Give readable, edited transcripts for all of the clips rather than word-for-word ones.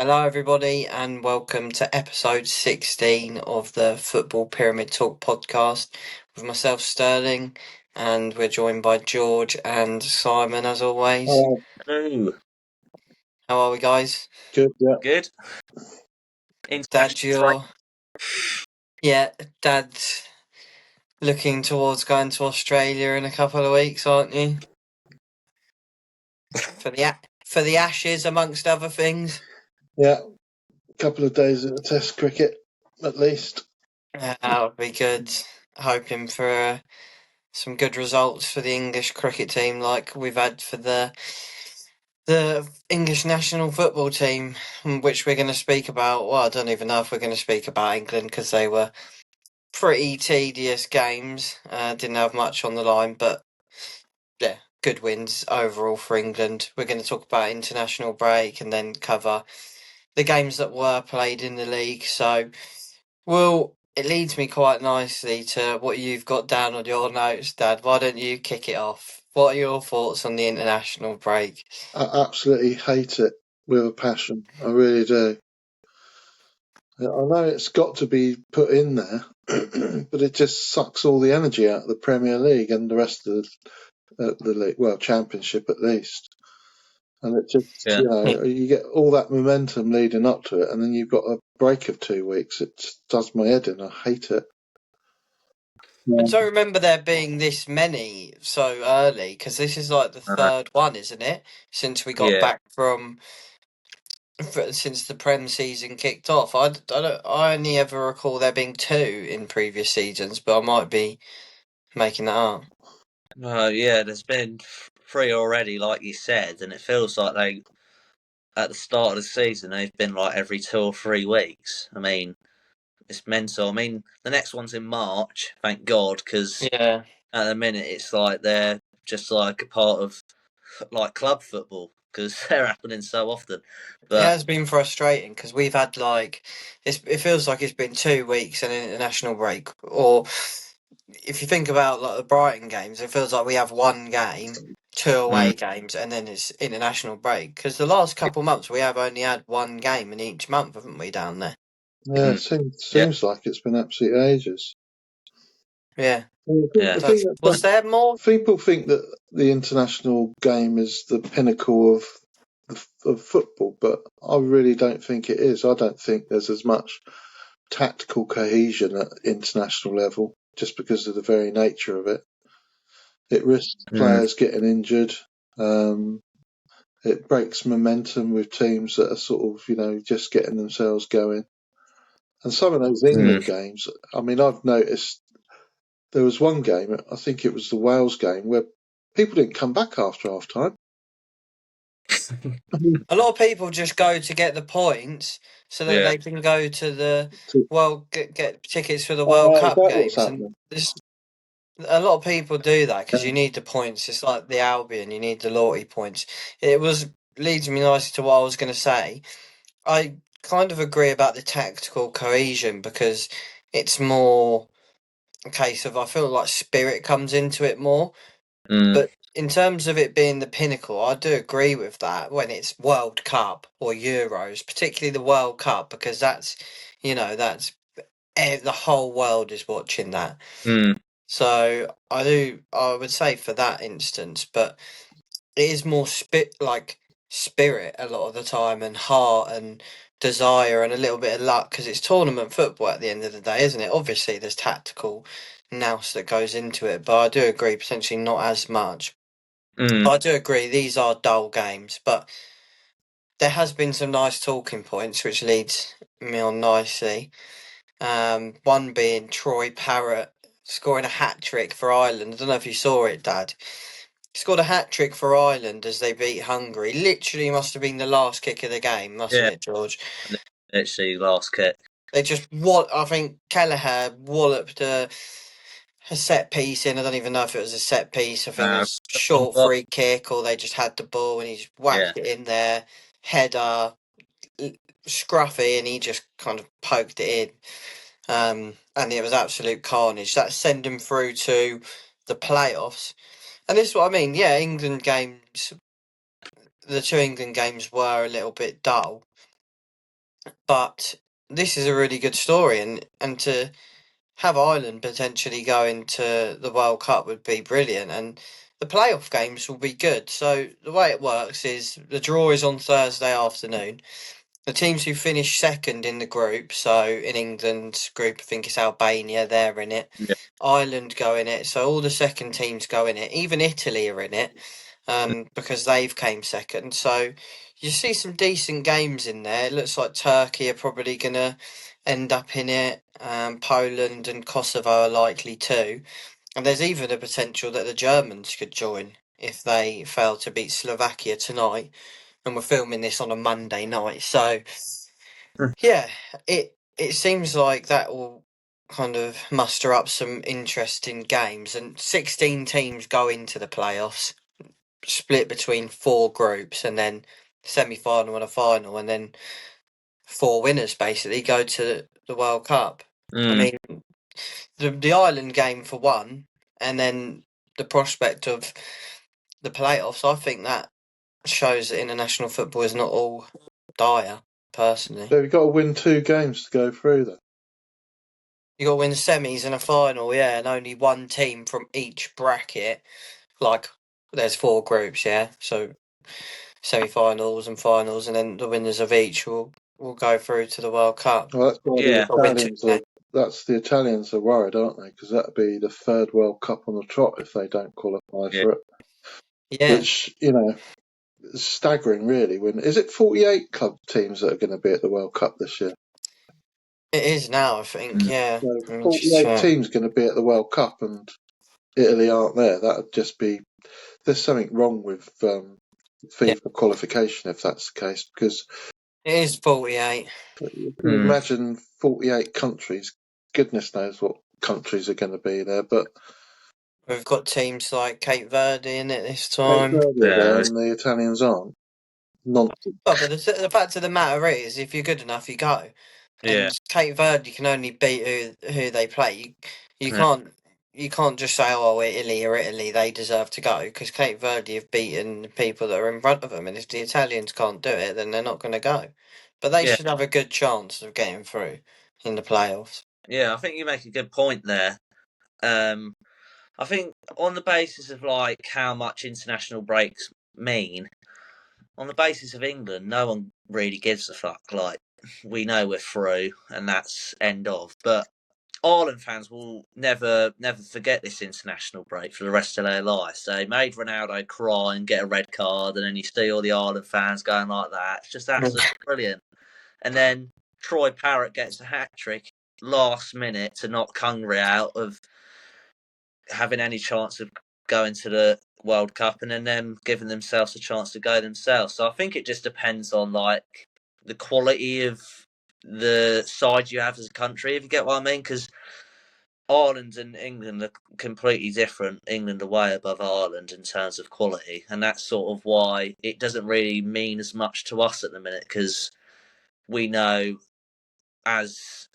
Hello, everybody, and welcome to episode 16 of the Football Pyramid Talk podcast with myself, Sterling, and we're joined by George and Simon as always. Hello. How are we, guys? Good, yeah. Good. Dad's looking towards going to Australia in a couple of weeks, aren't you? For the Ashes, amongst other things. Yeah, a couple of days at the Test cricket, at least. That would be good. Hoping for some good results for the English cricket team, like we've had for the English national football team, which we're going to speak about. Well, I don't even know if we're going to speak about England because they were pretty tedious games. Didn't have much on the line, but yeah, good wins overall for England. We're going to talk about international break and then cover the games that were played in the league. So, it leads me quite nicely to what you've got down on your notes, Dad. Why don't you kick it off? What are your thoughts on the international break? I absolutely hate it with a passion. I really do. I know it's got to be put in there, but it just sucks all the energy out of the Premier League and the rest of the league, well, Championship at least. And it just, you get all that momentum leading up to it, and then you've got a break of 2 weeks. It does my head in. I hate it. I don't remember there being this many so early, because this is like the third one, isn't it? Since we got back since the Prem season kicked off. I only ever recall there being 2 in previous seasons, but I might be making that up. There's been 3 already, like you said, and it feels like at the start of the season, they've been like every 2 or 3 weeks. I mean, it's mental. I mean, the next one's in March, thank God, because at the minute it's like they're just like a part of like club football because they're happening so often. But it has been frustrating because we've had it feels like it's been 2 weeks and an international break. Or if you think about like the Brighton games, it feels like we have one game, 2 away games, and then it's international break. Because the last couple months we have only had one game in each month, haven't we, down there? Yeah, it seems like it's been absolute ages. Yeah. Was there more? People think that the international game is the pinnacle of football, but I really don't think it is. I don't think there's as much tactical cohesion at international level just because of the very nature of it. It risks players getting injured. It breaks momentum with teams that are sort of, just getting themselves going. And some of those England games, I mean, I've noticed there was one game, I think it was the Wales game, where people didn't come back after half time. A lot of people just go to get the points so that they can go to the get tickets for the World Cup games. And a lot of people do that because you need the points. It's like the Albion, you need the loyalty points. Leads me nicely to what I was going to say. I kind of agree about the tactical cohesion because it's more a case of I feel like spirit comes into it more. But in terms of it being the pinnacle, I do agree with that when it's World Cup or Euros, particularly the World Cup, because that's the whole world is watching that. So I would say for that instance, but it is more spirit a lot of the time, and heart and desire and a little bit of luck, because it's tournament football at the end of the day, isn't it? Obviously there's tactical nous that goes into it, but I do agree potentially not as much. I do agree these are dull games, but there has been some nice talking points which leads me on nicely. One being Troy Parrot scoring a hat-trick for Ireland. I don't know if you saw it, Dad. He scored a hat-trick for Ireland as they beat Hungary. Literally must have been the last kick of the game, mustn't it, George? Literally last kick. They I think Kelleher walloped a set piece in. I don't even know if it was a set piece. I think it was a short free kick, or they just had the ball and he just whacked it in there. Header, scruffy, and he just kind of poked it in. And it was absolute carnage. That sent him through to the playoffs. And this is what I mean. Yeah, the 2 England games were a little bit dull. But this is a really good story, and to have Ireland potentially go into the World Cup would be brilliant, and the playoff games will be good. So the way it works is the draw is on Thursday afternoon. The teams who finish second in the group, so in England's group, I think it's Albania, they're in it. Yeah. Ireland go in it, so all the second teams go in it. Even Italy are in it, because they've came second. So you see some decent games in there. It looks like Turkey are probably going to end up in it. Poland and Kosovo are likely too. And there's even a potential that the Germans could join if they fail to beat Slovakia tonight. And we're filming this on a Monday night. So, yeah, it seems like that will kind of muster up some interesting games. And 16 teams go into the playoffs, split between 4 groups, and then semi-final and a final, and then 4 winners basically go to the World Cup. I mean, the Ireland game for one, and then the prospect of the playoffs. I think that shows that international football is not all dire. Personally, So you've got to win 2 games to go through then. you got to win semis and a final, yeah, and only one team from each bracket. Like, there's 4 groups, yeah, so semi-finals and finals, and then the winners of each will go through to the World Cup. Well, that's why Yeah. the Italians are worried, aren't they? Because that'd be the 3rd World Cup on the trot if they don't qualify for it. Yeah, Which, is staggering, really. Is it 48 club teams that are going to be at the World Cup this year? it is now, I think. Yeah, So I mean, 48 teams going to be at the World Cup, and Italy aren't there. That would just be. There's something wrong with FIFA qualification if that's the case, because it is 48. you can imagine 48 countries. Goodness knows what countries are going to be there, but We've got teams like Cape Verde in it this Cape time. Verde are there and the Italians aren't. Nonsense. Well, but the fact of the matter is, if you're good enough, you go. Yeah. And Cape Verde can only beat who they play. You can't just say, oh, Italy or Italy, they deserve to go, because Cape Verde have beaten the people that are in front of them, and if the Italians can't do it, then they're not going to go. But they should have a good chance of getting through in the playoffs. Yeah, I think you make a good point there. I think on the basis of like how much international breaks mean, on the basis of England, no one really gives a fuck. Like, we know we're through, and that's end of. But Ireland fans will never forget this international break for the rest of their lives. They made Ronaldo cry and get a red card, and then you see all the Ireland fans going like that. It's just absolutely brilliant. And then Troy Parrot gets a hat trick last minute to knock Hungary out of having any chance of going to the World Cup, and then them giving themselves a chance to go themselves. So I think it just depends on like the quality of the side you have as a country, if you get what I mean, because Ireland and England are completely different. England are way above Ireland in terms of quality, and that's sort of why it doesn't really mean as much to us at the minute, because we know, as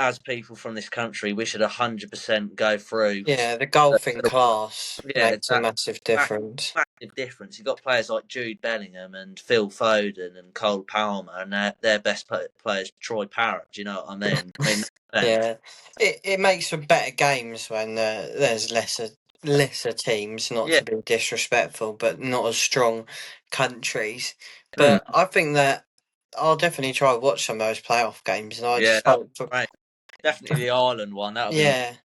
as people from this country, we should 100% go through. Yeah, the golfing class makes a massive difference. Massive difference. You've got players like Jude Bellingham and Phil Foden and Cole Palmer, and their best players, Troy Parrott. Do you know what I mean? Yeah, it makes for better games when there's lesser teams. Not to be disrespectful, but not as strong countries. But I think that I'll definitely try to watch some of those playoff games, and I just hope for definitely the Ireland one.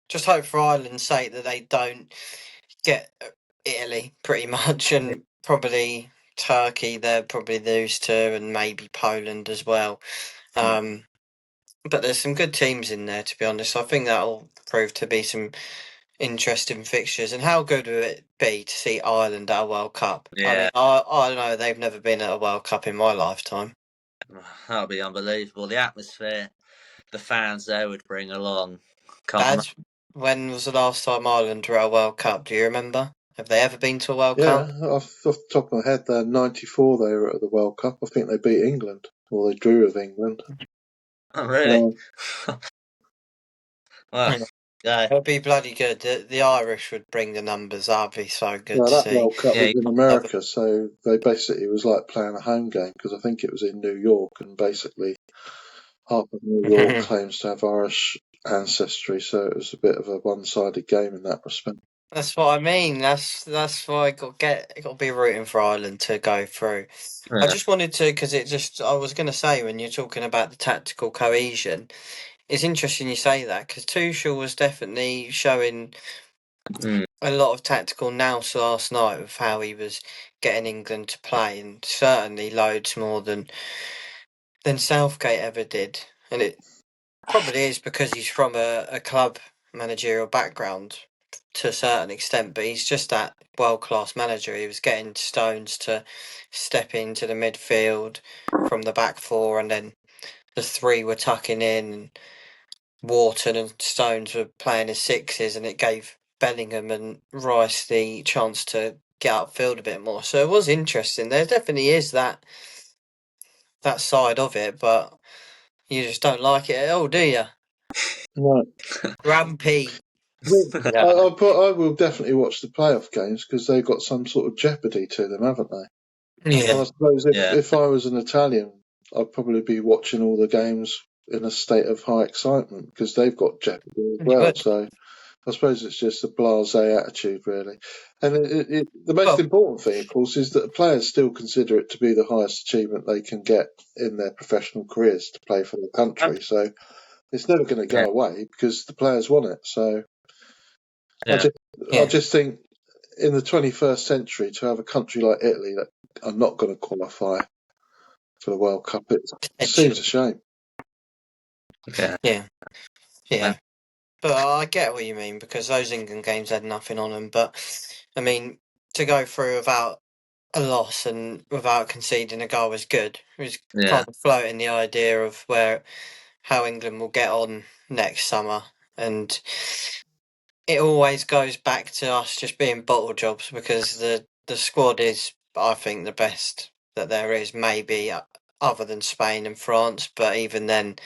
Just hope for Ireland's sake that they don't get Italy pretty much, and probably Turkey. They're probably lose to, and maybe Poland as well. But there's some good teams in there, to be honest. I think that'll prove to be some interesting fixtures. And how good would it be to see Ireland at a World Cup? Yeah. I mean, I don't know. They've never been at a World Cup in my lifetime. That'll be unbelievable. The atmosphere the fans there would bring along. When was the last time Ireland were at a World Cup? Do you remember? Have they ever been to a World Cup? Yeah, off the top of my head, there, 94 they were at the World Cup. I think they beat England, or they drew with England. Oh, really? Yeah. It would be bloody good. The Irish would bring the numbers. That'd be so good Well, to that see. World Cup Yeah, was in America, so they basically, it was like playing a home game because I think it was in New York, and basically half of New York claims to have Irish ancestry, so it was a bit of a one-sided game in that respect. That's what I mean. That's why I got to be rooting for Ireland to go through. I just wanted to, because I was going to say, when you're talking about the tactical cohesion, it's interesting you say that, because Tuchel was definitely showing a lot of tactical nous last night with how he was getting England to play, and certainly loads more than Southgate ever did. And it probably is because he's from a club managerial background to a certain extent, but he's just that world class manager. He was getting Stones to step into the midfield from the back four, and then the three were tucking in, and Wharton and Stones were playing as sixes, and it gave Bellingham and Rice the chance to get upfield a bit more. So it was interesting. There definitely is that side of it, but you just don't like it at all, do you? No. Grumpy. I will definitely watch the playoff games because they've got some sort of jeopardy to them, haven't they? Yeah. And I suppose if I was an Italian, I'd probably be watching all the games in a state of high excitement because they've got jeopardy as well. So I suppose it's just a blasé attitude, really. And the most important thing, of course, is that the players still consider it to be the highest achievement they can get in their professional careers to play for the country. So it's never going to go away because the players want it. So I just think in the 21st century to have a country like Italy that are not going to qualify for the World Cup, it seems a shame. Yeah. But I get what you mean, because those England games had nothing on them. But, I mean, to go through without a loss and without conceding a goal was good. It was kind of floating the idea of how England will get on next summer. And it always goes back to us just being bottle jobs, because the squad is, I think, the best that there is, maybe other than Spain and France. But even then,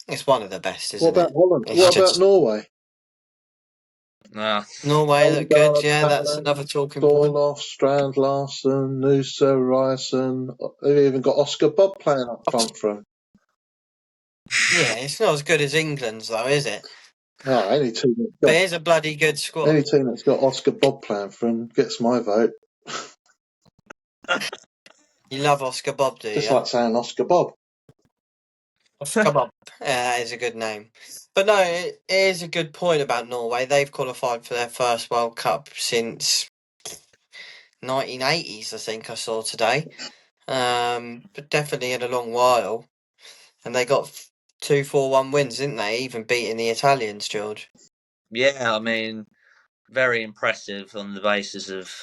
it's one of the best, isn't What about it? Holland? What about Norway? Norway look good, yeah, that's another talking point. Dorloff, Strand Larsen, Noosa, Ryerson. They've even got Oscar Bob playing up front for them. Yeah, it's not as good as England's, though, is it? No, any team But it is a bloody good squad. Any team that's got Oscar Bob playing for them gets my vote. You love Oscar Bob, do you? Just like saying Oscar Bob. Oscar Bob. That is a good name. But no, it is a good point about Norway. They've qualified for their first World Cup since 1980s, I think I saw today. But definitely in a long while. And they got 2-4-1 wins, didn't they? Even beating the Italians, George. Yeah, I mean, very impressive on the basis of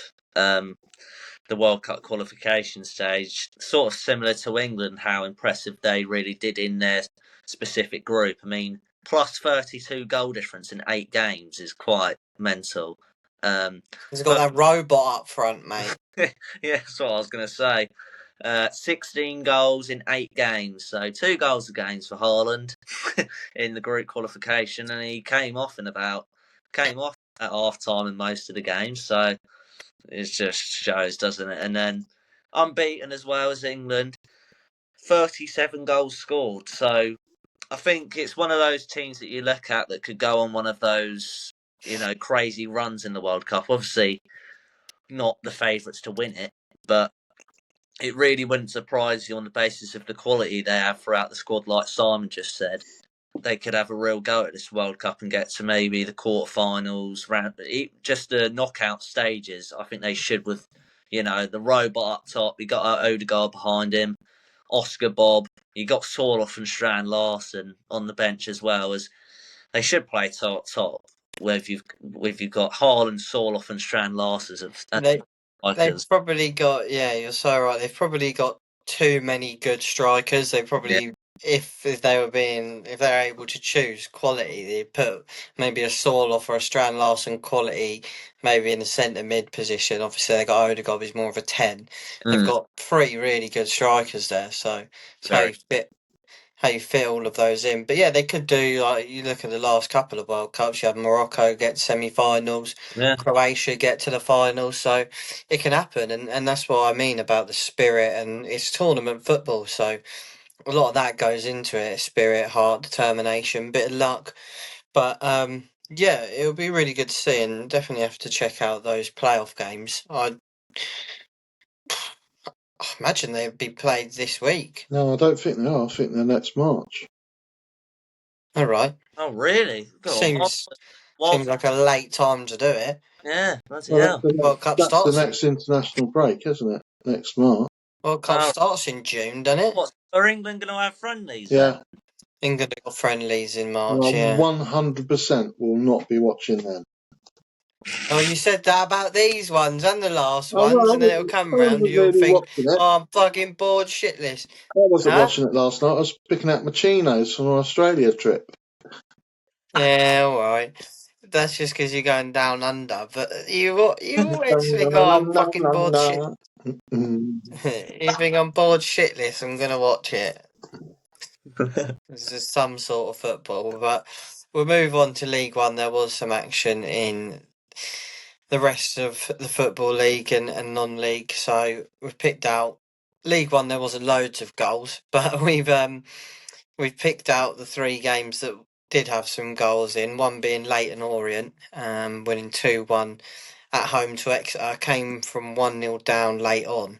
the World Cup qualification stage. Sort of similar to England, how impressive they really did in their specific group. I mean, plus 32 goal difference in 8 games is quite mental. He's got that robot up front, mate. Yeah, that's what I was going to say. 16 goals in 8 games, so 2 goals a game for Haaland in the group qualification, and he came off at half time in most of the games, so it just shows, doesn't it? And then unbeaten as well as England, 37 goals scored. So I think it's one of those teams that you look at that could go on one of those, crazy runs in the World Cup. Obviously, not the favourites to win it, but it really wouldn't surprise you on the basis of the quality they have throughout the squad, like Simon just said. They could have a real go at this World Cup and get to maybe the quarterfinals, just the knockout stages. I think they should, with the robot up top. You got Odegaard behind him, Oscar Bob. You got Sorloth and Strand Larsen on the bench as well. As they should play top. Where you've got Haaland, Sorloth, and Strand Larsen. They've probably got, yeah, you're so right. They've probably got too many good strikers. They probably, if they're able to choose quality, they put maybe a Sorloth or a Strand Larsen quality, maybe in the centre mid position. Obviously, they got Odegaard, who's more of a 10. They've got 3 really good strikers there, so it's very fit. how you fit all of those in. But yeah, they could do, like, you look at the last couple of World Cups, you have Morocco get semi-finals, Croatia get to the finals, so it can happen, and that's what I mean about the spirit, and it's tournament football, so a lot of that goes into it: spirit, heart, determination, bit of luck. But yeah, it'll be really good to see, and definitely have to check out those playoff games. I imagine they'd be played this week. No, I don't think they are. I think they're next March. All right. Oh, really? Seems like a late time to do it. Yeah, bloody Well, hell. World Cup that's the starts next international break, isn't it? Next March. World Cup starts in June, doesn't it? What, are England going to have friendlies Yeah. then? England have got friendlies in March, yeah. 100% will not be watching them. Oh, you said that about these ones and the last ones, and then it'll come round, you'll really think, oh, I'm fucking bored shitless. I wasn't watching it last night. I was picking out my chinos from our Australia trip. Yeah, alright. That's just because you're going down under, but you always think, oh, I'm fucking bored shit. You think I'm bored shitless, I'm going to watch it. This is some sort of football, but we'll move on to League One. There was some action in the rest of the Football League and non-league, so we've picked out League One. There wasn't loads of goals, but we've picked out the three games that did have some goals in. One being Leyton Orient, winning 2-1 at home to Exeter, came from 1-0 down late on.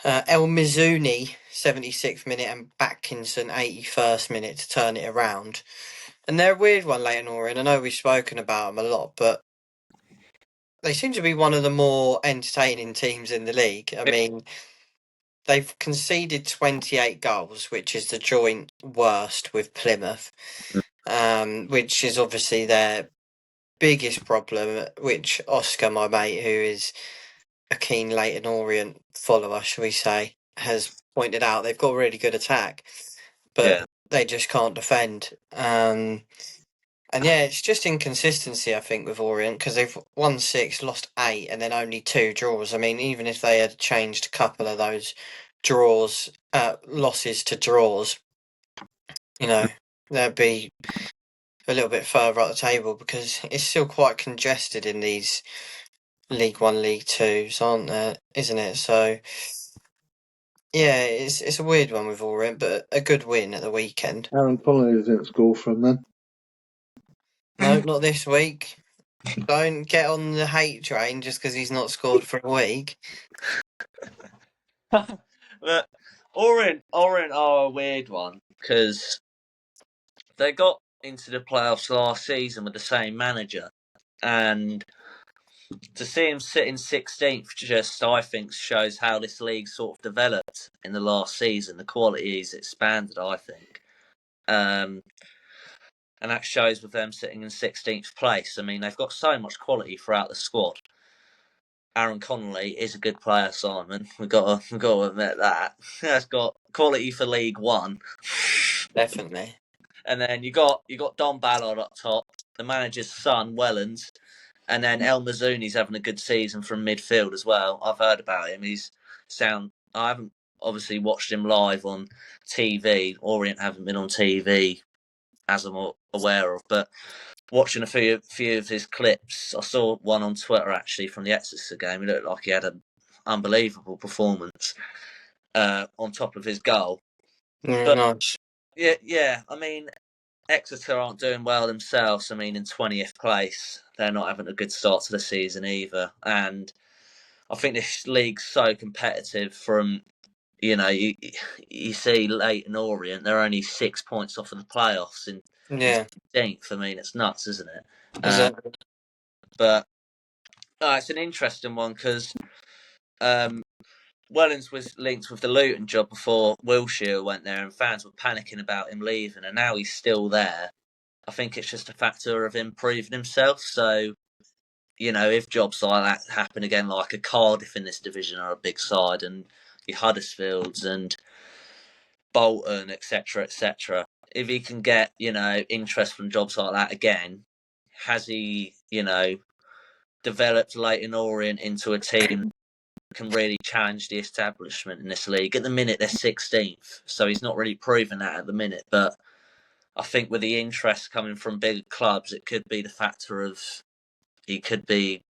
El Mizuni, 76th minute, and Batkinson, 81st minute to turn it around. And they're a weird one, Leyton Orient. I know we've spoken about them a lot, but they seem to be one of the more entertaining teams in the league. I mean, they've conceded 28 goals, which is the joint worst with Plymouth, which is obviously their biggest problem, which Oscar, my mate, who is a keen Leyton Orient follower, shall we say, has pointed out. They've got a really good attack, but they just can't defend. And yeah, it's just inconsistency, I think, with Orient, because they've won 6, lost 8, and then only 2 draws. I mean, even if they had changed a couple of those losses to draws, you know, they'd be a little bit further up the table, because it's still quite congested in these League One, League Twos, aren't there? Isn't it? So yeah, it's a weird one with Orient, but a good win at the weekend. Aaron Connolly didn't score from them. No, not this week. Don't get on the hate train just because he's not scored for a week. But Orient are a weird one because they got into the playoffs last season with the same manager, and to see him sitting 16th just, I think, shows how this league sort of developed in the last season. The quality's expanded, I think. And that shows with them sitting in 16th place. I mean, they've got so much quality throughout the squad. Aaron Connolly is a good player, Simon. We've got to admit that. He's got quality for League One. Definitely. And then you got Don Ballard up top, the manager's son, Wellens, and then El Mazzuni's having a good season from midfield as well. I've heard about him. I haven't obviously watched him live on TV. Orient haven't been on TV, as I'm aware of, but watching a few of his clips, I saw one on Twitter actually from the Exeter game. He looked like he had an unbelievable performance on top of his goal. Nice. Yeah. I mean, Exeter aren't doing well themselves. I mean, in 20th place, they're not having a good start to the season either. And I think this league's so competitive. From you see Leyton Orient, they're only 6 points off of the playoffs in 15th. I mean, it's nuts, isn't it? But it's an interesting one because Wellens was linked with the Luton job before Wilshere went there, and fans were panicking about him leaving, and now he's still there. I think it's just a factor of him proving himself. So, if jobs like that happen again, like a Cardiff in this division are a big side, and your Huddersfields and Bolton, etc., if he can get, interest from jobs like that again, has he, developed Leyton Orient into a team can really challenge the establishment in this league. At the minute, they're 16th, so he's not really proven that at the minute. But I think with the interest coming from bigger clubs, it could be the factor of he could be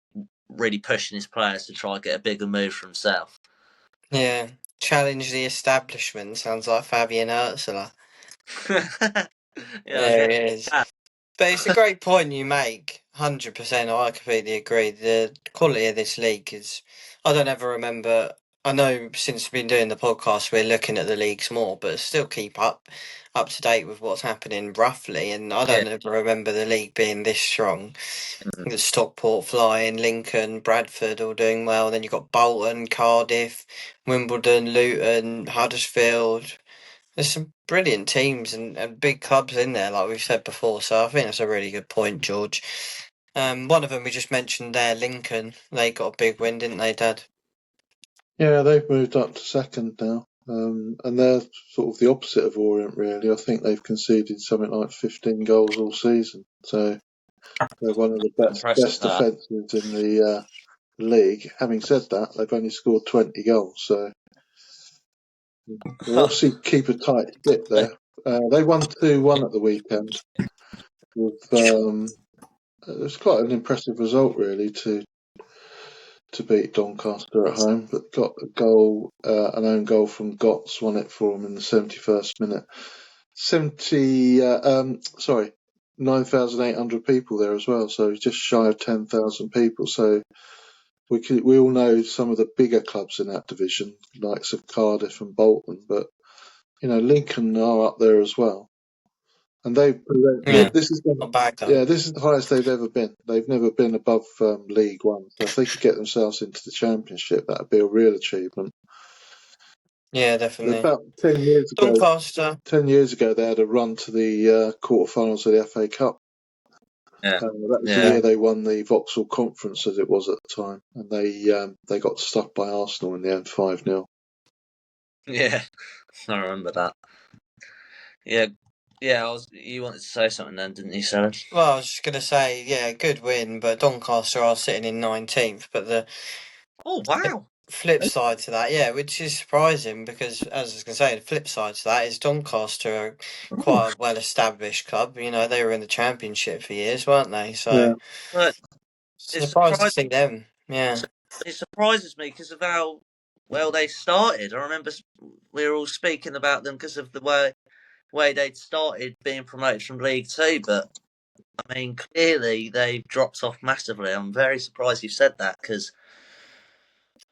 really pushing his players to try and get a bigger move for himself. Yeah, challenge the establishment sounds like Fabian Ursula. There it is. But it's a great point you make. 100%, I completely agree. The quality of this league is. I don't ever remember. I know since we've been doing the podcast, we're looking at the leagues more, but still keep up to date with what's happening roughly. And I don't ever remember the league being this strong. The Stockport flying, Lincoln, Bradford all doing well. Then you've got Bolton, Cardiff, Wimbledon, Luton, Huddersfield. There's some brilliant teams and big clubs in there, like we've said before. So I think that's a really good point, George. One of them we just mentioned there, Lincoln. They got a big win, didn't they, Dad? Yeah, they've moved up to second now. And they're sort of the opposite of Orient, really. I think they've conceded something like 15 goals all season. So they're one of the best defences in the league. Having said that, they've only scored 20 goals. So they obviously keep a tight ship there. They won 2-1 at the weekend. It was quite an impressive result, really, to beat Doncaster at home, but got a goal, an own goal from Gotts, won it for them in the 71st minute. 9,800 people there as well, so just shy of 10,000 people. So we all know some of the bigger clubs in that division, likes of Cardiff and Bolton, but Lincoln are up there as well. And this is the highest they've ever been. They've never been above League One. So if they could get themselves into the Championship, that'd be a real achievement. Yeah, definitely. About 10 years ago, Doncaster. 10 years ago, they had a run to the quarterfinals of the FA Cup. Yeah, that was the year they won the Vauxhall Conference, as it was at the time, and they got stuffed by Arsenal in the end 5-0. Yeah, I remember that. Yeah, you wanted to say something then, didn't you, Sarah? Well, I was just going to say, yeah, good win, but Doncaster are sitting in 19th. But the flip side to that, yeah, which is surprising because, as I was going to say, the flip side to that is Doncaster are quite a well-established club. They were in the Championship for years, weren't they? So, surprised to see them. Yeah, it surprises me because of how well they started. I remember we were all speaking about them because of the way they'd started being promoted from League Two, but I mean, clearly they've dropped off massively. I'm very surprised you've said that because,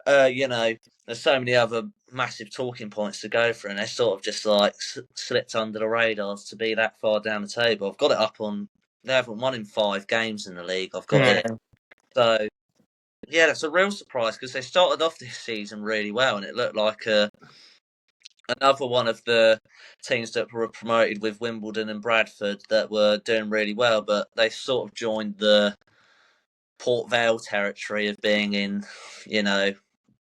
there's so many other massive talking points to go through, and they sort of just like slipped under the radars to be that far down the table. I've got it up on. They haven't won in 5 games in the league. I've got it. So, yeah, that's a real surprise because they started off this season really well, and it looked like another one of the teams that were promoted with Wimbledon and Bradford that were doing really well, but they sort of joined the Port Vale territory of being in,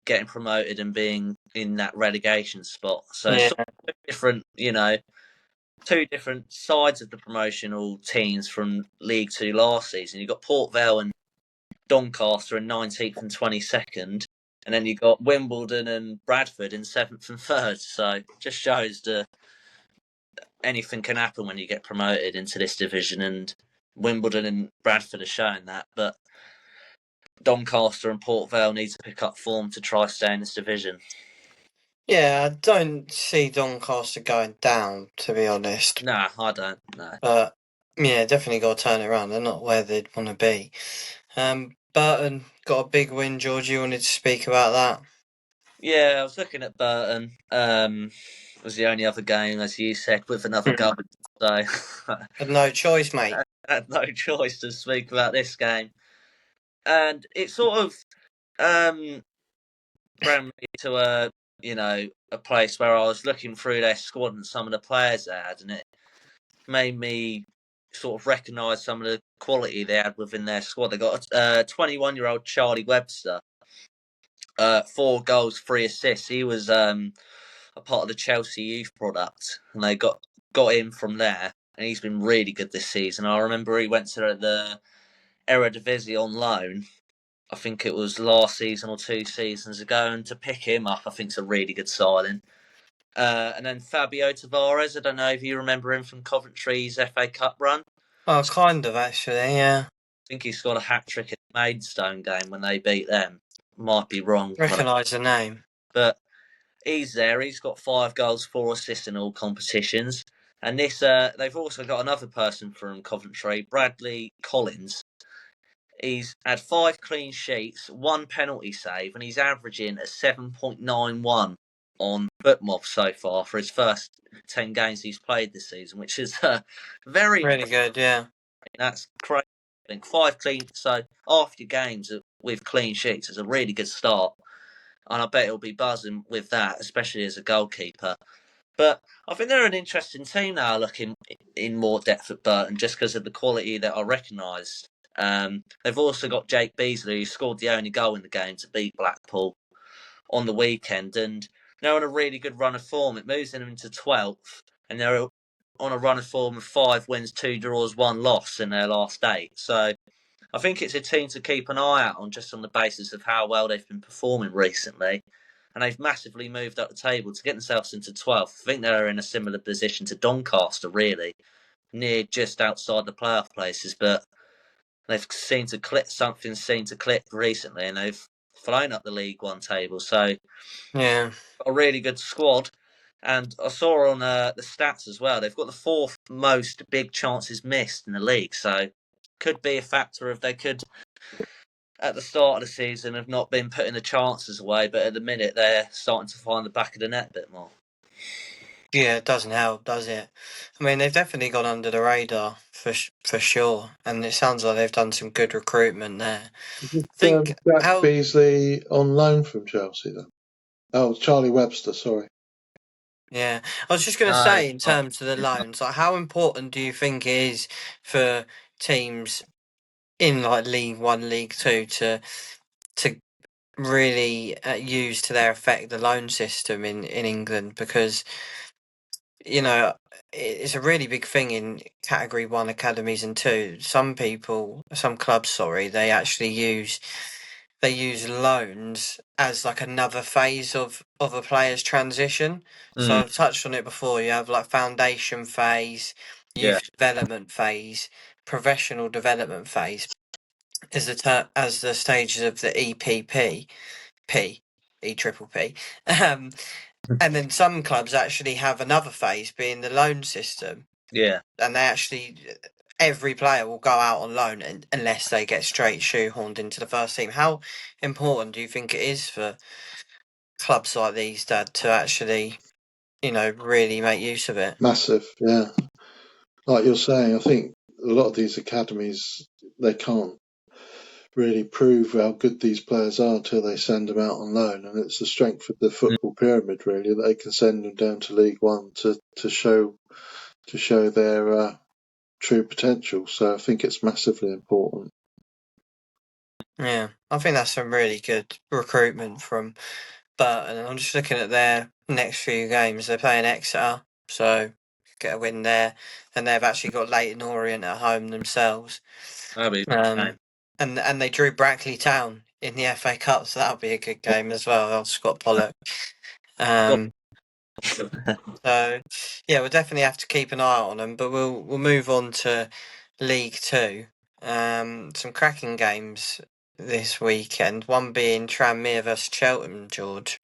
getting promoted and being in that relegation spot. So it's sort of different, two different sides of the promotional teams from League Two last season. You've got Port Vale and Doncaster in 19th and 22nd. And then you got Wimbledon and Bradford in 7th and 3rd. So it just shows that anything can happen when you get promoted into this division. And Wimbledon and Bradford are showing that. But Doncaster and Port Vale need to pick up form to try stay in this division. Yeah, I don't see Doncaster going down, to be honest. Nah, I don't. No. But yeah, definitely got to turn it around. They're not where they'd want to be. Burton got a big win. George, you wanted to speak about that? Yeah, I was looking at Burton. It was the only other game, as you said, with another goal. So had no choice, mate. I had no choice to speak about this game, and it sort of brought me to a place where I was looking through their squad and some of the players they had, and it made me sort of recognise some of the quality they had within their squad. They got a 21-year-old Charlie Webster, 4 goals, 3 assists. He was a part of the Chelsea youth product, and they got him from there, and he's been really good this season. I remember he went to the Eredivisie on loan, I think it was last season or 2 seasons ago, and to pick him up, I think it's a really good signing. And then Fabio Tavares, I don't know if you remember him from Coventry's FA Cup run. Oh, kind of, actually, yeah. I think he scored a hat-trick in the Maidstone game when they beat them. Might be wrong. Recognise the name. But he's there. He's got 5 goals, 4 assists in all competitions. And this, they've also got another person from Coventry, Bradley Collins. He's had 5 clean sheets, 1 penalty save, and he's averaging a 7.91 on Bournemouth so far for his first 10 games he's played this season, which is very really good. Yeah, that's crazy. I think 5 clean, so half your games with clean sheets is a really good start, and I bet he'll be buzzing with that, especially as a goalkeeper. But I think they're an interesting team now, looking in more depth at Burton, just because of the quality that I recognise. They've also got Jake Beasley, who scored the only goal in the game to beat Blackpool on the weekend, and they're on a really good run of form. It moves them into 12th, and they're on a run of form of 5 wins, 2 draws, 1 loss in their last 8. So I think it's a team to keep an eye out on, just on the basis of how well they've been performing recently. And they've massively moved up the table to get themselves into 12th. I think they're in a similar position to Doncaster, really, near just outside the playoff places, but they've seemed to click recently, and they've flown up the League One table. So, yeah, a really good squad. And I saw on the stats as well, they've got the 4th most big chances missed in the league. So, could be a factor if they could, at the start of the season, have not been putting the chances away. But at the minute, they're starting to find the back of the net a bit more. Yeah, it doesn't help, does it? I mean, they've definitely gone under the radar for sure, and it sounds like they've done some good recruitment there. I think Jack Beasley on loan from Chelsea then? Oh, Charlie Webster, sorry. Yeah, I was just going to say, in terms of the loans, like how important do you think it is for teams in like League One, League Two to really use to their effect the loan system in England? Because it's a really big thing in Category 1 academies and 2. Some clubs, they actually use loans as like another phase of a player's transition. So I've touched on it before. You have like foundation phase, youth development phase, professional development phase as the stages of the EPP, EPPP. And then some clubs actually have another phase, being the loan system. Yeah. And every player will go out on loan unless they get straight shoehorned into the first team. How important do you think it is for clubs like these, Dad, to actually, really make use of it? Massive, yeah. Like you're saying, I think a lot of these academies, they can't really prove how good these players are until they send them out on loan, and it's the strength of the football pyramid really that they can send them down to League One to show their true potential. So I think it's massively important. Yeah, I think that's some really good recruitment from Burton. And I'm just looking at their next few games. They're playing Exeter, so get a win there, and they've actually got Leyton Orient at home themselves. And they drew Brackley Town in the FA Cup, so that'll be a good game as well. Scott Pollock. So yeah, we'll definitely have to keep an eye on them. But we'll move on to League Two. Some cracking games this weekend. One being Tranmere vs Cheltenham, George.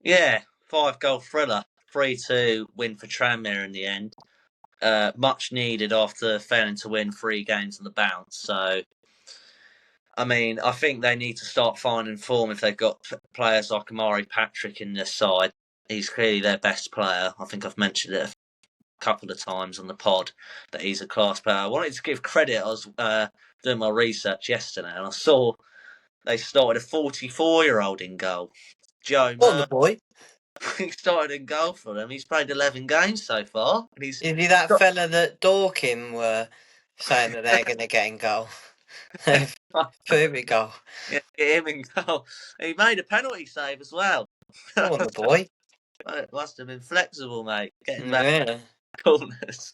Yeah, 5-goal thriller, 3-2 win for Tranmere in the end. Much needed after failing to win 3 games on the bounce. So, I mean, I think they need to start finding form if they've got players like Amari Patrick in their side. He's clearly their best player. I think I've mentioned it a couple of times on the pod that he's a class player. I wanted to give credit. I was doing my research yesterday and I saw they started a 44-year-old in goal. Joe the boy. He started in goal for them. He's played 11 games so far. Is he that fella that Dorkin were saying that they're going to get in goal? Perfect goal. Yeah, get him in goal. He made a penalty save as well. Go on, the boy. It must have been flexible, mate. Getting back coolness.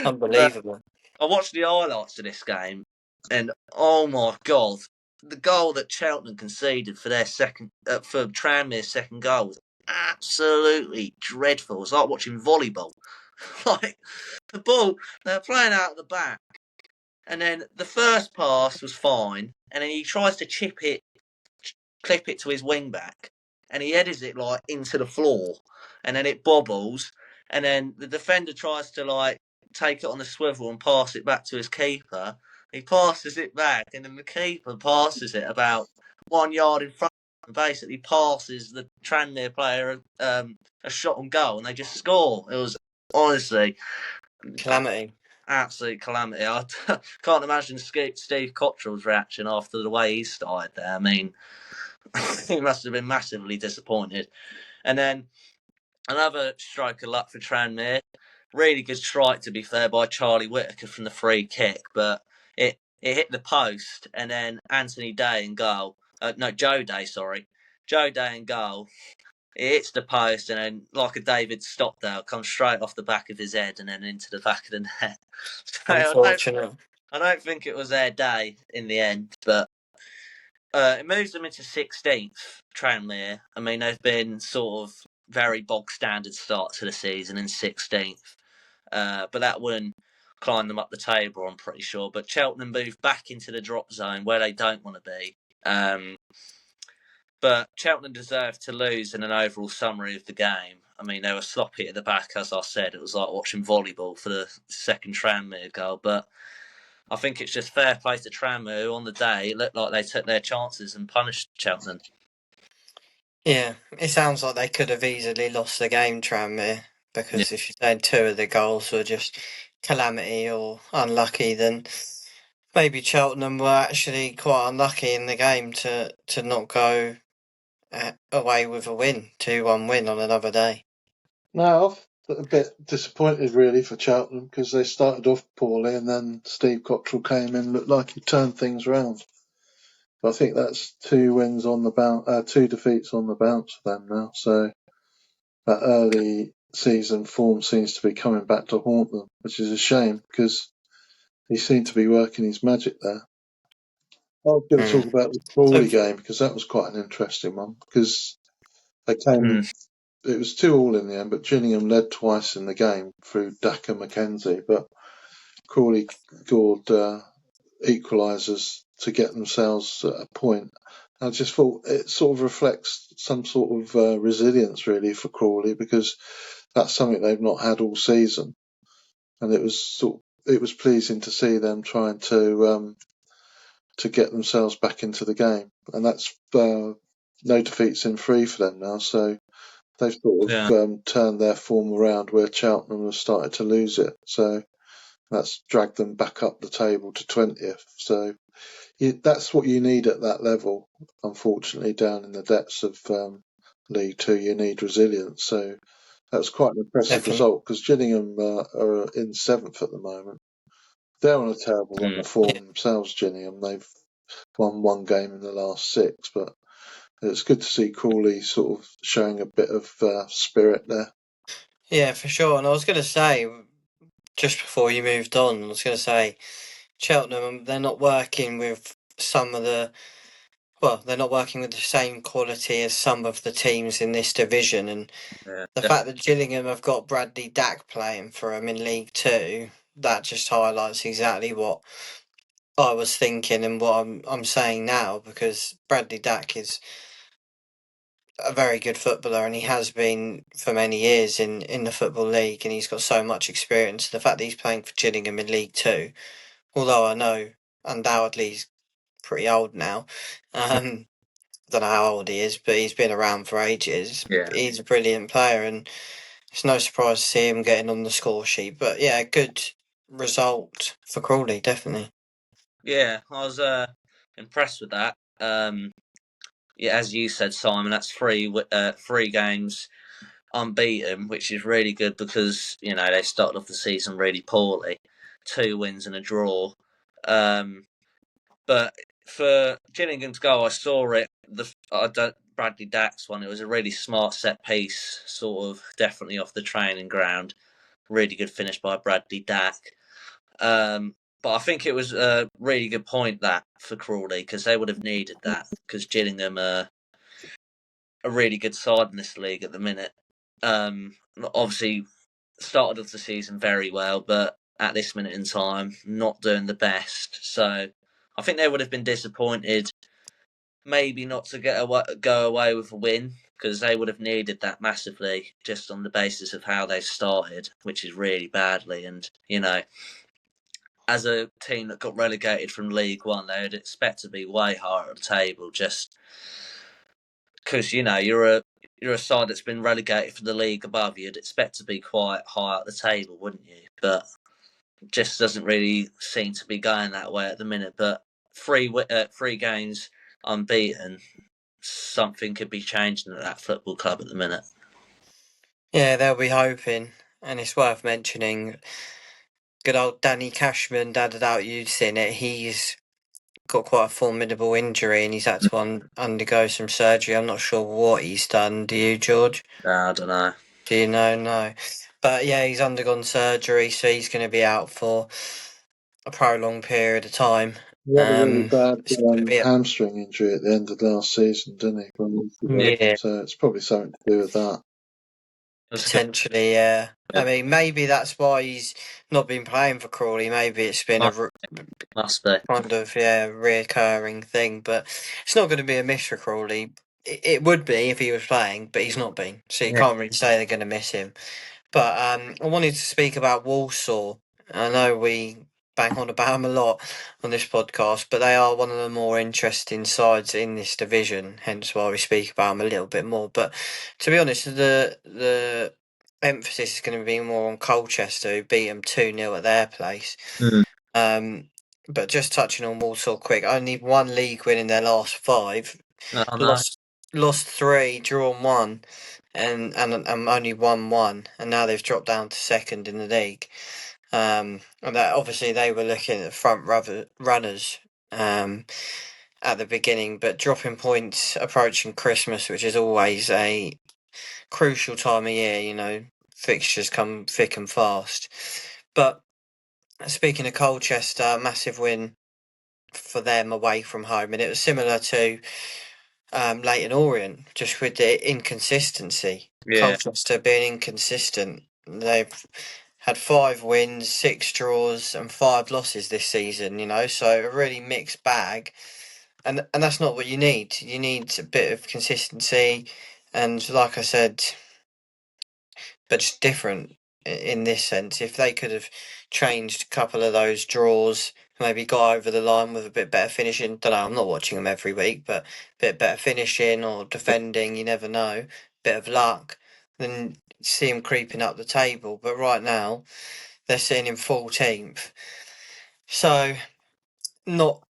Unbelievable. I watched the highlights of this game, and oh my god, the goal that Cheltenham conceded for their for Tranmere's second goal was absolutely dreadful. It was like watching volleyball. Like the ball, they're playing out at the back, and then the first pass was fine, and then he tries to clip it to his wing back, and he headers it like into the floor, and then it bobbles, and then the defender tries to like take it on the swivel and pass it back to his keeper. He passes it back, and then the keeper passes it about 1 yard in front, and basically passes the Tranmere player a shot on goal, and they just score. It was honestly calamity. Absolute calamity. I can't imagine Steve Cottrell's reaction after the way he started there. I mean, he must have been massively disappointed. And then another stroke of luck for Tranmere. Really good strike, to be fair, by Charlie Whittaker from the free kick, but it hit the post, and then Anthony Day in goal. Joe Day, sorry. Joe Day in goal. It hits the post, and then, like a David Stockdale, comes straight off the back of his head and then into the back of the net. So Unfortunate. I don't think it was their day in the end, but it moves them into 16th, Tranmere. I mean, they've been sort of very bog standard start to the season in 16th, but that wouldn't climb them up the table, I'm pretty sure. But Cheltenham move back into the drop zone where they don't want to be. But Cheltenham deserved to lose in an overall summary of the game. I mean, they were sloppy at the back, as I said. It was like watching volleyball for the second Tranmere goal. But I think it's just fair play to Tranmere, who on the day it looked like they took their chances and punished Cheltenham. Yeah, it sounds like they could have easily lost the game, Tranmere, because if you said two of the goals were just calamity or unlucky, then maybe Cheltenham were actually quite unlucky in the game to not go away with a win, 2-1 win on another day. No, I'm a bit disappointed really for Cheltenham because they started off poorly and then Steve Cottrell came in, looked like he turned things around. But I think that's 2 wins on the bounce, 2 defeats on the bounce for them now. So that early season form seems to be coming back to haunt them, which is a shame because he seemed to be working his magic there. I was going to talk about the Crawley game because that was quite an interesting one because they came. It was 2-2 in the end, but Gillingham led twice in the game through Daka McKenzie, but Crawley scored equalisers to get themselves a point. I just thought it sort of reflects some sort of resilience really for Crawley because that's something they've not had all season, and it was pleasing to see them trying to get themselves back into the game, and that's no defeats in 3 for them now, so they've sort of turned their form around where Cheltenham have started to lose it, so that's dragged them back up the table to 20th. So that's what you need at that level. Unfortunately, down in the depths of League Two, you need resilience. So that was quite an impressive result because Gillingham are in 7th at the moment. They're on a terrible run of form themselves, Gillingham. They've won 1 game in the last 6, but it's good to see Crawley sort of showing a bit of spirit there. Yeah, for sure. And I was going to say, just before you moved on, I was going to say, Cheltenham, they're not working with they're not working with the same quality as some of the teams in this division. And the fact that Gillingham have got Bradley Dack playing for them in League Two, that just highlights exactly what I was thinking and what I'm saying now, because Bradley Dack is a very good footballer and he has been for many years in the Football League, and he's got so much experience. The fact that he's playing for Gillingham in League Two, although I know undoubtedly he's pretty old now, I don't know how old he is, but he's been around for ages. Yeah. He's a brilliant player, and it's no surprise to see him getting on the score sheet. But yeah, good result for Crawley, definitely. Yeah, I was impressed with that. Yeah, as you said, Simon, that's 3 games unbeaten, which is really good because they started off the season really poorly. 2 wins and a draw. But for Gillingham's goal, I saw it. Bradley Dack's one. It was a really smart set piece, sort of definitely off the training ground. Really good finish by Bradley Dack. But I think it was a really good point that for Crawley, because they would have needed that, because Gillingham are a really good side in this league at the minute. Obviously, started off the season very well, but at this minute in time, not doing the best. So I think they would have been disappointed, maybe not to go away with a win, because they would have needed that massively, just on the basis of how they started, which is really badly. And as a team that got relegated from League One, they would expect to be way higher at the table, just because you're a side that's been relegated from the league above. You'd expect to be quite high at the table, wouldn't you? But it just doesn't really seem to be going that way at the minute. But three games unbeaten, something could be changing at that football club at the minute. Yeah, they'll be hoping, and it's worth mentioning. Good old Danny Cashman, dadded out. You've seen it. He's got quite a formidable injury, and he's had to undergo some surgery. I'm not sure what he's done. Do you, George? I don't know. Do you know? No. But yeah, he's undergone surgery, so he's going to be out for a prolonged period of time. He had a really bad hamstring injury at the end of last season, didn't he? Yeah. So it's probably something to do with that. Potentially, yeah. I mean, maybe that's why he's not been playing for Crawley. Maybe it's been must be kind of reoccurring thing, but it's not going to be a miss for Crawley. It would be if he was playing, but he's not been, so you can't really say they're going to miss him. But I wanted to speak about Walsall. I know we bang on about them a lot on this podcast, but they are one of the more interesting sides in this division, hence why we speak about them a little bit more. But to be honest, the emphasis is going to be more on Colchester, who beat them 2-0 at their place. But just touching on Walsall quick, only one league win in their last 5. Lost 3, drawn 1, and only won 1, and now they've dropped down to second in the league. And that obviously they were looking at front runners at the beginning, but dropping points approaching Christmas, which is always a crucial time of year. Fixtures come thick and fast. But speaking of Colchester, massive win for them away from home, and it was similar to Leyton Orient, just with the inconsistency. Colchester being inconsistent. They've had 5 wins, 6 draws, and 5 losses this season. So a really mixed bag, and that's not what you need. You need a bit of consistency, and like I said, but just different in this sense. If they could have changed a couple of those draws, maybe got over the line with a bit better finishing. Don't know, I'm not watching them every week, but a bit better finishing or defending, you never know. Bit of luck, then see them creeping up the table. But right now, they're sitting in 14th. So, not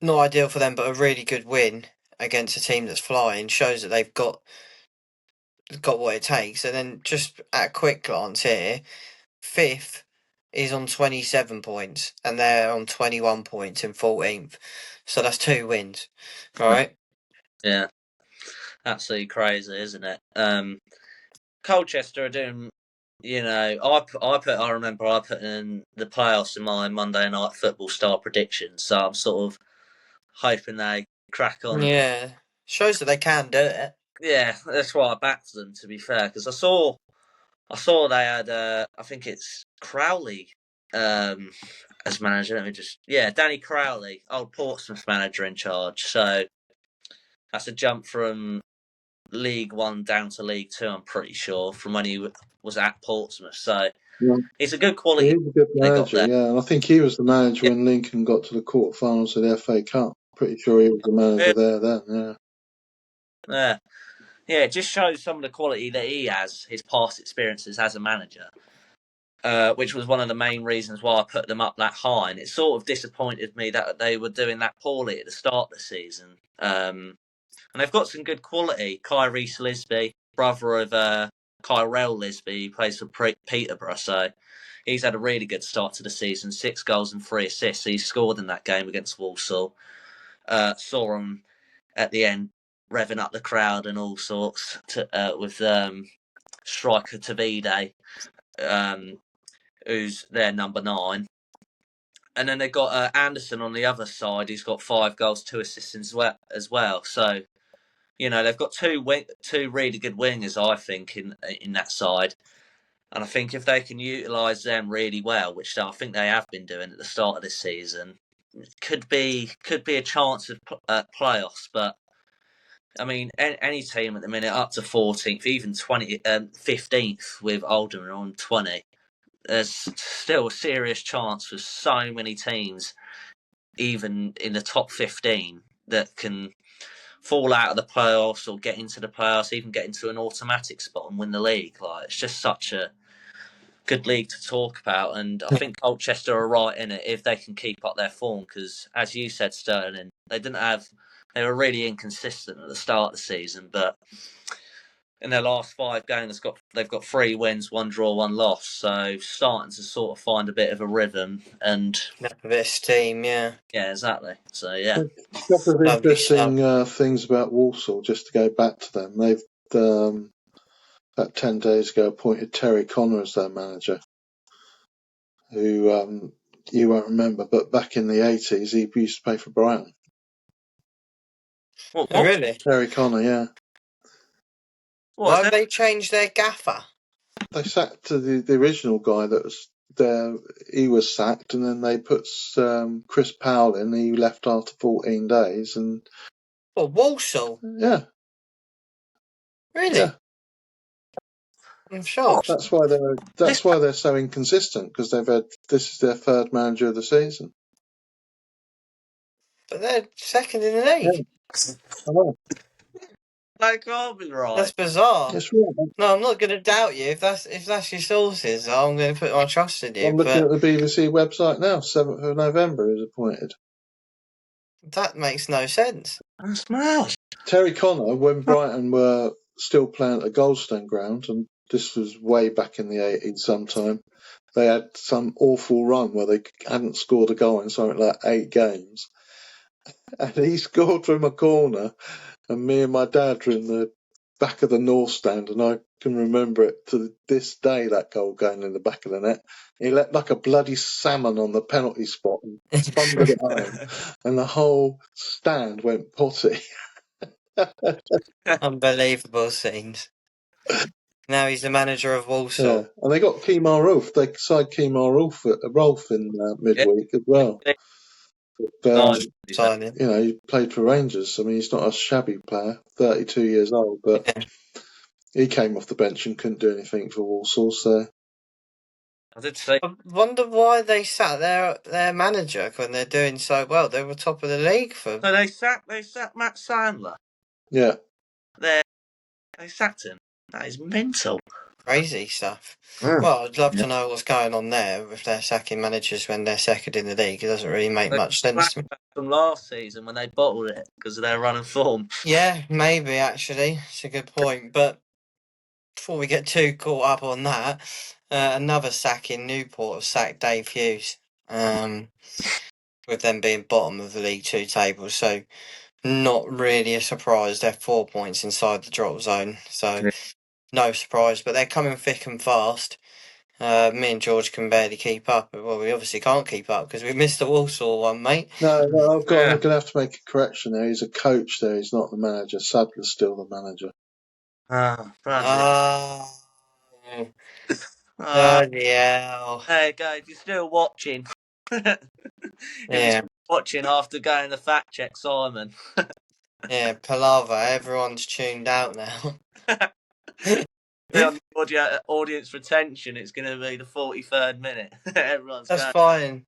ideal for them, but a really good win against a team that's flying. Shows that they've got what it takes. And then just at a quick glance here, 5th is on 27 points, and they're on 21 points in 14th. So that's 2 wins, right? Yeah, absolutely crazy, isn't it? Colchester are doing. I remember I put in the playoffs in my Monday Night Football star predictions, so I'm sort of hoping they crack on. Yeah, shows that they can do it. Yeah, that's why I backed them, to be fair, because I saw they had I think it's Crowley as manager. Danny Crowley, old Portsmouth manager, in charge. So that's a jump from League One down to League Two, I'm pretty sure, from when he was at Portsmouth. So he's a good quality. He's a good manager, and I think he was the manager when Lincoln got to the quarterfinals of the FA Cup. Pretty sure he was the manager there then. Yeah, it just shows some of the quality that he has, his past experiences as a manager, which was one of the main reasons why I put them up that high. And it sort of disappointed me that they were doing that poorly at the start of the season. And they've got some good quality. Kyrie Lisby, brother of Kyrell Lisby, he plays for Peterborough. So he's had a really good start to the season, 6 goals and 3 assists. He scored in that game against Walsall. Saw him at the end revving up the crowd and all sorts with striker Tavide, who's their number 9. And then they've got Anderson on the other side. He's got 5 goals, 2 assists as well. So, they've got two really good wingers, I think, in that side. And I think if they can utilise them really well, which I think they have been doing at the start of this season, could be a chance of playoffs. But I mean, any team at the minute up to 14th, even 15th with Oldham on 20, there's still a serious chance for so many teams, even in the top 15, that can fall out of the playoffs or get into the playoffs, even get into an automatic spot and win the league. Like, it's just such a good league to talk about, and I think Colchester are right in it if they can keep up their form, because as you said, Sterling, they were really inconsistent at the start of the season, but in their last 5 games they've got 3 wins, 1 draw, 1 loss, so starting to sort of find a bit of a rhythm and a bit of steam. Yeah, exactly. So yeah, A couple of interesting things about Walsall, just to go back to them. They've about 10 days ago appointed Terry Connor as their manager, who you won't remember, but back in the 80s he used to play for Brighton. Oh, really? Terry Connor, yeah. Why have they changed their gaffer? They sacked the original guy that was there. He was sacked, and then they put Chris Powell in. He left after 14 days. And Walsall? Yeah. Really? Yeah. I'm shocked. That's why they're so inconsistent, because this is their 3rd manager of the season. But they're 2nd in the league. Yeah. I know. That can't be right. That's bizarre. It's right. No, I'm not going to doubt you. If that's your sources, I'm going to put my trust in you. I'm looking at the BBC website now. 7th of November is appointed. That makes no sense. That's mad. Terry Connor, when Brighton were still playing at the Goldstone ground, and this was way back in the 80s sometime, they had some awful run where they hadn't scored a goal in something like 8 games. And he scored from a corner, and me and my dad were in the back of the North Stand, and I can remember it to this day, that goal going in the back of the net. He let like a bloody salmon on the penalty spot and thundered it home, and the whole stand went potty. Unbelievable scenes. Now he's the manager of Walsall. Yeah. And they got Kemar Rolfe. They signed Kemar Rolfe in midweek as well. But, he played for Rangers. I mean, he's not a shabby player, 32 years old, but he came off the bench and couldn't do anything for Walsall. So I wonder why they sacked their manager when they're doing so well. They were top of the league for. So they sacked Matt Sandler. Yeah. They sacked him. That is mental. Crazy stuff. Well, I'd love to know what's going on there if they're sacking managers when they're 2nd in the league. It doesn't really make much sense to me. From last season when they bottled it because of their running form. Yeah, maybe actually. It's a good point. But before we get too caught up on that, another sack in Newport have sacked Dave Hughes, with them being bottom of the League 2 table. So not really a surprise. They're 4 points inside the drop zone. So no surprise. But they're coming thick and fast. Me and George can barely keep up. Well, we obviously can't keep up because we missed the Walsall one, mate. No, I'm going to have to make a correction there. He's a coach there. He's not the manager. Sadler's still the manager. Bloody hell. Hey, guys, you're still watching. You're watching after going to fact check Simon. Yeah, palaver. Everyone's tuned out now. On the audience retention, it's going to be the 43rd minute. That's fine.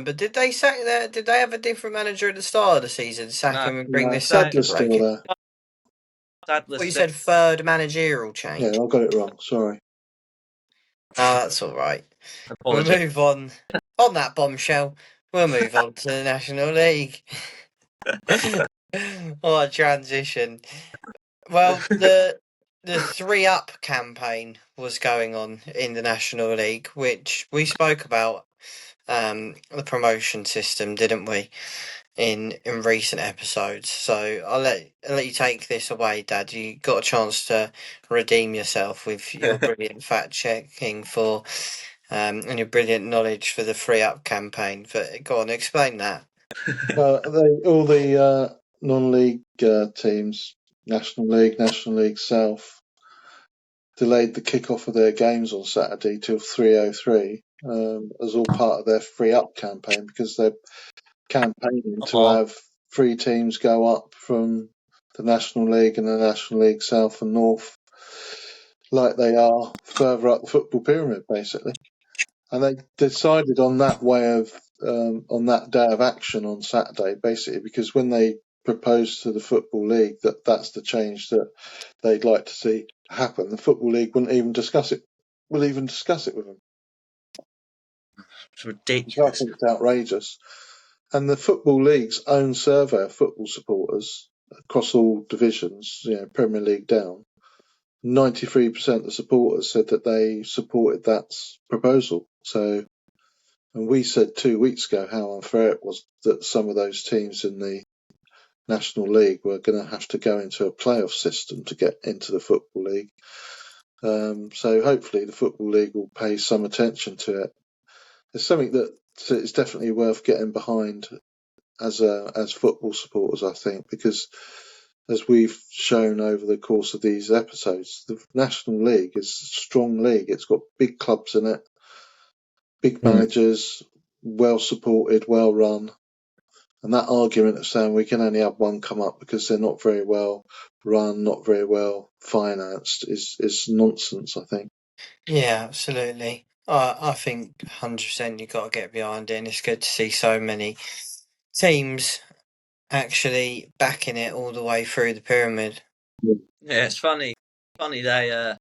But did they have a different manager at the start of the season to sack him and bring this Sadler's still there. You said 3rd managerial change. Yeah, I got it wrong. Sorry. Oh, that's all right. We'll move on. On that bombshell, we'll move on to the National League. What a transition. Well, the 3-Up campaign was going on in the National League, which we spoke about, the promotion system, didn't we, in recent episodes. So I'll let you take this away, Dad. You got a chance to redeem yourself with your brilliant fact checking for and your brilliant knowledge for the Free Up campaign. But go on, explain that. All the non-league teams, National League South, delayed the kick-off of their games on Saturday till 3:03 as all part of their Free Up campaign, because they're campaigning to have 3 teams go up from the National League and the National League South and North, like they are further up the football pyramid, basically. And they decided on that way of on that day of action on Saturday, basically, because when they proposed to the Football League that that's the change that they'd like to see happen, the Football League wouldn't even discuss it. Will even discuss it with them. It's ridiculous. I think it's outrageous. And the Football League's own survey of football supporters across all divisions, Premier League down, 93% of the supporters said that they supported that proposal. So, and we said 2 weeks ago how unfair it was that some of those teams in the National League were going to have to go into a playoff system to get into the Football League. So hopefully the Football League will pay some attention to it. It's something that is definitely worth getting behind as football supporters, I think, because as we've shown over the course of these episodes, the National League is a strong league. It's got big clubs in it, big managers, well supported, well run. And that argument of saying we can only have one come up because they're not very well run, not very well financed is nonsense, I think. Yeah, absolutely. I think 100% you've got to get behind it, and it's good to see so many teams actually backing it all the way through the pyramid. Yeah, it's funny they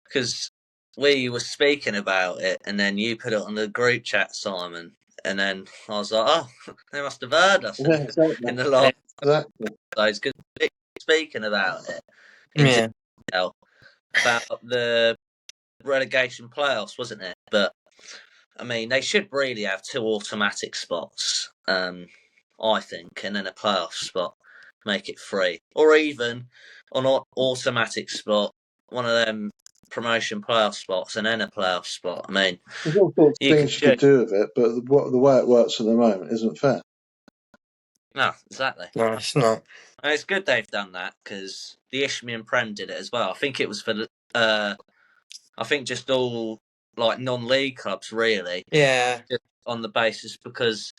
because we were speaking about it, and then you put it on the group chat, Simon, and then I was like, oh, they must have heard us in the last episodes, because speaking about it in detail about the relegation playoffs, wasn't it? But I mean, they should really have 2 automatic spots, I think, and then a playoff spot, make it 3, or even an automatic spot, one of them promotion playoff spots, and then a playoff spot. I mean, there's all sorts of things you could do with it, but the way it works at the moment isn't fair. No, exactly. No, it's not. And it's good they've done that, because the Isthmian Prem did it as well. I think it was for I think just all like non-league clubs, really. Yeah. Just on the basis, because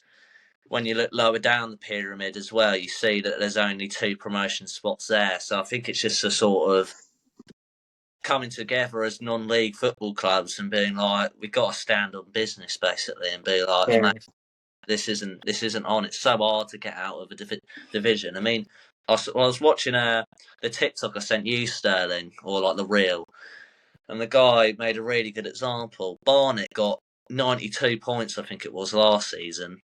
when you look lower down the pyramid as well, you see that there's only 2 promotion spots there. So I think it's just a sort of coming together as non-league football clubs and being like, we've got to stand on business, basically, and be like, mate, this isn't on. It's so hard to get out of a division. I mean, I was watching the TikTok I sent you, Sterling, or like the reel, and the guy made a really good example. Barnet got 92 points, I think it was, last season.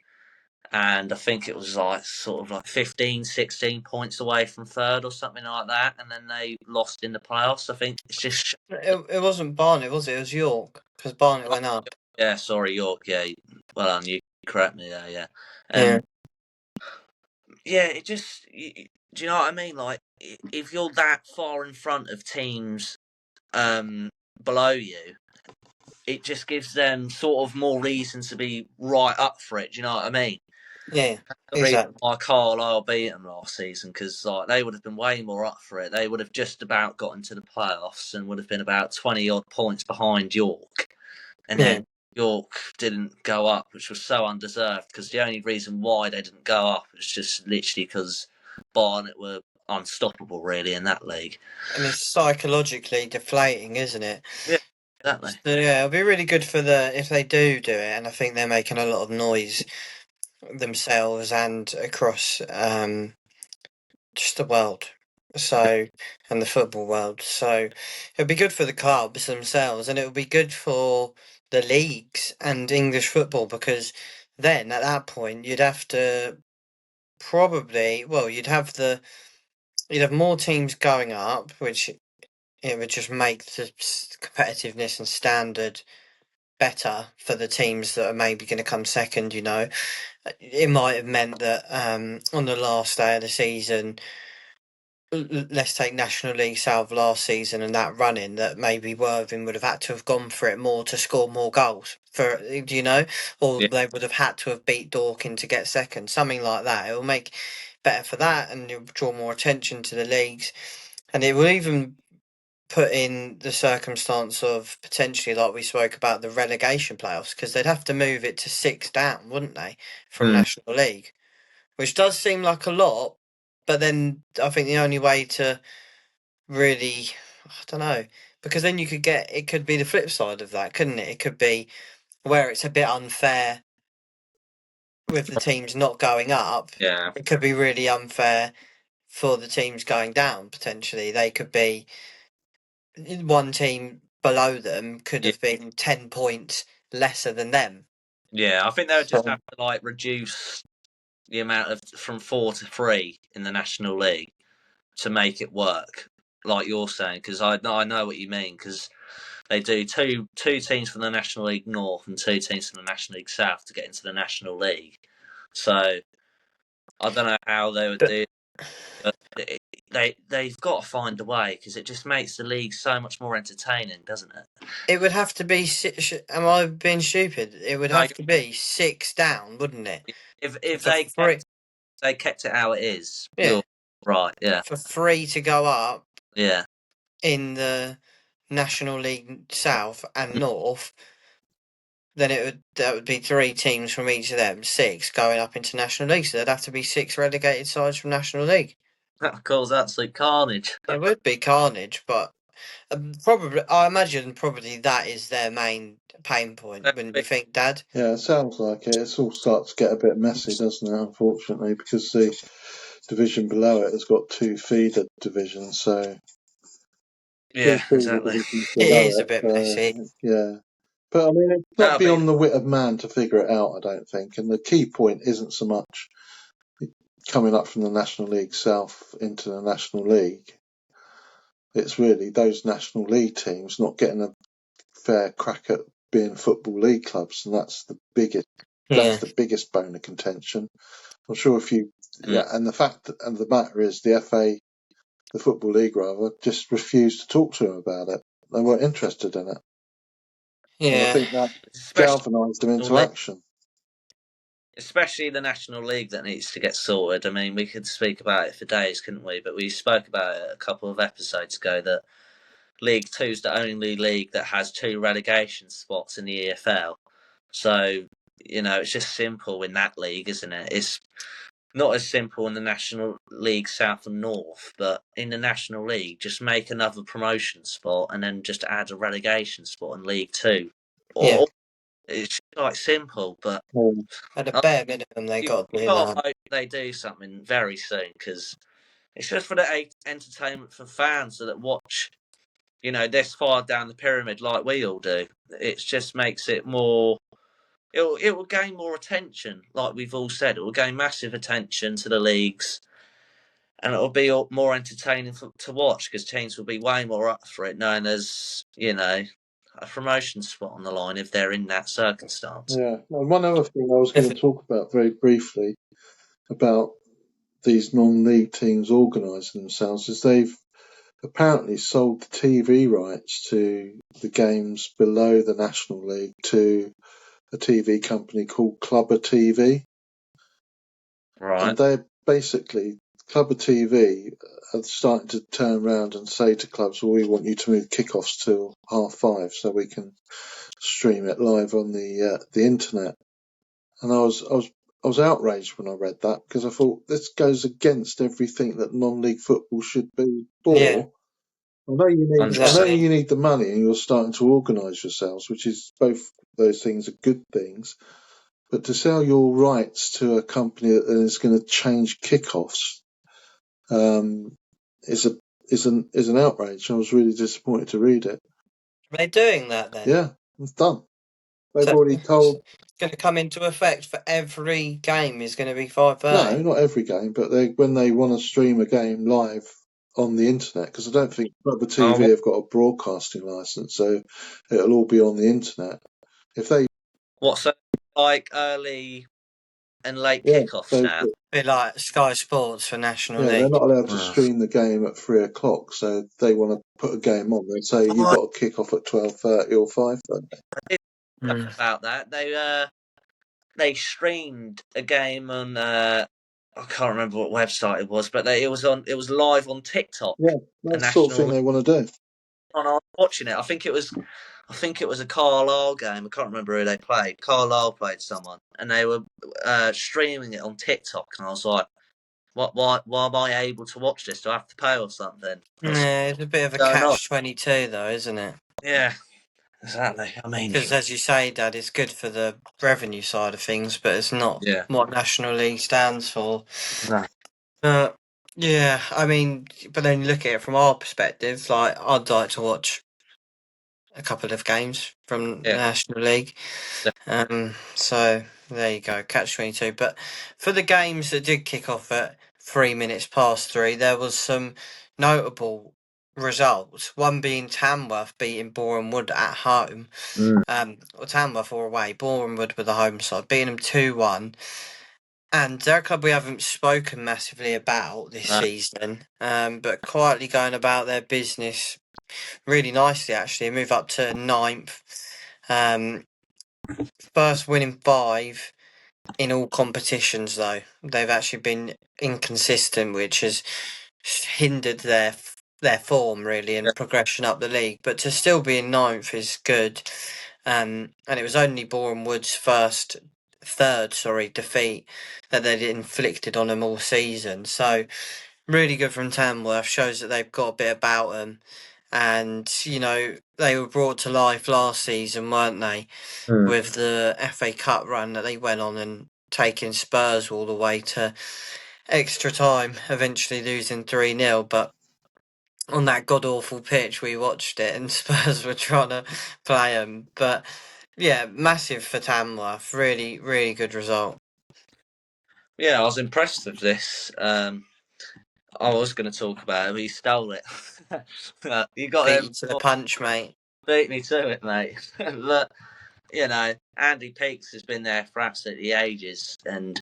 And I think it was like sort of like 15, 16 points away from third or something like that. And then they lost in the playoffs. I think it's just... It wasn't Barnet, was it? It was York, because Barnet went up. Yeah, sorry, York, yeah. Well done, you correct me there, yeah. Yeah, it just... do you know what I mean? Like, if you're that far in front of teams below you, it just gives them sort of more reason to be right up for it. Do you know what I mean? Yeah, the reason why Carlisle beat them last season, because like they would have been way more up for it. They would have just about got into the playoffs and would have been about 20 odd points behind York, and then York didn't go up, which was so undeserved, because the only reason why they didn't go up was just literally because Barnet were unstoppable, really, in that league. And it's psychologically deflating, isn't it? Yeah, exactly. So, yeah, it'll be really good for if they do it, and I think they're making a lot of noise themselves and across just the world, so, and the football world. So it'll be good for the clubs themselves, and it'll be good for the leagues and English football, because then at that point you'd have to you'd have more teams going up, which it would just make the competitiveness and standard better for the teams that are maybe going to come second. It might have meant that on the last day of the season, let's take National League South last season and that running, that maybe Worthing would have had to have gone for it more to score more goals or they would have had to have beat Dorking to get second, something like that. It will make better for that, and it will draw more attention to the leagues, and it will even put in the circumstance of potentially, like we spoke about, the relegation playoffs, because they'd have to move it to 6 down, wouldn't they, from National League, which does seem like a lot. But then I think the only way to really, I don't know, because then it could be the flip side of that, couldn't it? It could be where it's a bit unfair with the teams not going up. Yeah. It could be really unfair for the teams going down, potentially. They could be, one team below them could have been 10 points lesser than them. Yeah, I think they would just have to reduce the amount of from 4 to 3 in the National League to make it work, like you're saying, because I know what you mean, because they do two teams from the National League North and 2 teams from the National League South to get into the National League. So I don't know how they would do it, but they've got to find a way, because it just makes the league so much more entertaining, doesn't it? It would have to be. Am I being stupid? It would have to be 6 down, wouldn't it? If they kept it how it is, you're right. Yeah. For 3 to go up. Yeah. In the National League South and North, then that would be 3 teams from each of them, 6 going up into National League. So there'd have to be 6 relegated sides from National League. That causes absolute carnage. It would be carnage, but probably, I imagine, that is their main pain point. Wouldn't you think, Dad? Yeah, it sounds like it. It's all starts to get a bit messy, doesn't it? Unfortunately, because the division below it has got 2 feeder divisions, so yeah, exactly. It is a bit messy. Yeah, but I mean, it's not beyond the wit of man to figure it out, I don't think. And the key point isn't so much coming up from the National League South into the National League. It's really those National League teams not getting a fair crack at being Football League clubs, and that's the biggest. Yeah. That's the biggest bone of contention. I'm sure if you, and the fact of the matter is, the FA, the Football League rather, just refused to talk to them about it. They weren't interested in it. Yeah, and I think that galvanised them into action. Especially the National League that needs to get sorted. I mean, we could speak about it for days, couldn't we? But we spoke about it a couple of episodes ago that League 2 is the only league that has 2 relegation spots in the EFL. So, it's just simple in that league, isn't it? It's not as simple in the National League South and North, but in the National League, just make another promotion spot and then just add a relegation spot in League 2. It's quite simple, but at a bare minimum, they got to do that. Hope they do something very soon, because it's just for the entertainment for fans that watch, this far down the pyramid like we all do. It just makes it more. It will gain more attention, like we've all said. It will gain massive attention to the leagues, and it will be more entertaining to watch, because teams will be way more up for it, knowing there's a promotion spot on the line if they're in that circumstance. Yeah. And one other thing I was going to talk about very briefly about these non-league teams organising themselves is they've apparently sold the TV rights to the games below the National League to a TV company called Clubber TV. Right. And they're basically, Clubber TV are starting to turn around and say to clubs, well, we want you to move kickoffs till 5:30 so we can stream it live on the internet. And I was outraged when I read that, because I thought this goes against everything that non-league football should be for. Yeah. I know you need the money, and you're starting to organise yourselves, which is, both those things are good things. But to sell your rights to a company that is going to change kickoffs is an outrage. I was really disappointed to read it. Are they doing that then? Yeah, it's done. They've already told. It's going to come into effect for every game. Is going to be 5:30. No, not every game, but when they want to stream a game live on the internet, because I don't think Clubber TV have got a broadcasting license, so it'll all be on the internet. If they so like early and late kickoffs now. A bit like Sky Sports for National Yeah, League. they're not allowed to stream the game at 3 o'clock, so if they want to put a game on, they say you've got to kick off at 12:30 or 5:30. About that, they streamed a game on I can't remember what website it was, but it was live on TikTok. Yeah, that's the sort of thing they want to do. And I was watching it. I think it was a Carlisle game. I can't remember who they played. Carlisle played someone, and they were streaming it on TikTok. And I was like, why am I able to watch this? Do I have to pay or something? Yeah, it's a bit of a catch-22 though, isn't it? Yeah, exactly. I mean, because as you say, Dad, it's good for the revenue side of things, but it's not what National League stands for. No. Yeah, I mean, but then you look at it from our perspective, like, I'd like to watch a couple of games from the National League. So there you go, catch-22. But for the games that did kick off at 3 minutes past 3, there was some notable results. One being Tamworth beating Boreham Wood at home. Or Tamworth or away. Boreham Wood with the home side, beating them 2-1. And they're a club we haven't spoken massively about this season, but quietly going about their business really nicely, actually. Move up to 9th. First winning 5 in all competitions, though. They've actually been inconsistent, which has hindered their form, really, and progression up the league. But to still be in 9th is good. And it was only Boreham Wood's third defeat that they'd inflicted on them all season. So really good from Tamworth. Shows that they've got a bit about them. And, you know, they were brought to life last season, weren't they? With the FA Cup run that they went on and taking Spurs all the way to extra time, eventually losing 3-0. But on that god-awful pitch, we watched it and Spurs were trying to play them. But yeah, massive for Tamworth. Really, really good result. Yeah, I was impressed with this. I was going to talk about it, but you stole it. You got Beat you to the punch, mate. Beat me to it, mate. Look, you know, Andy Peakes has been there for absolutely ages, and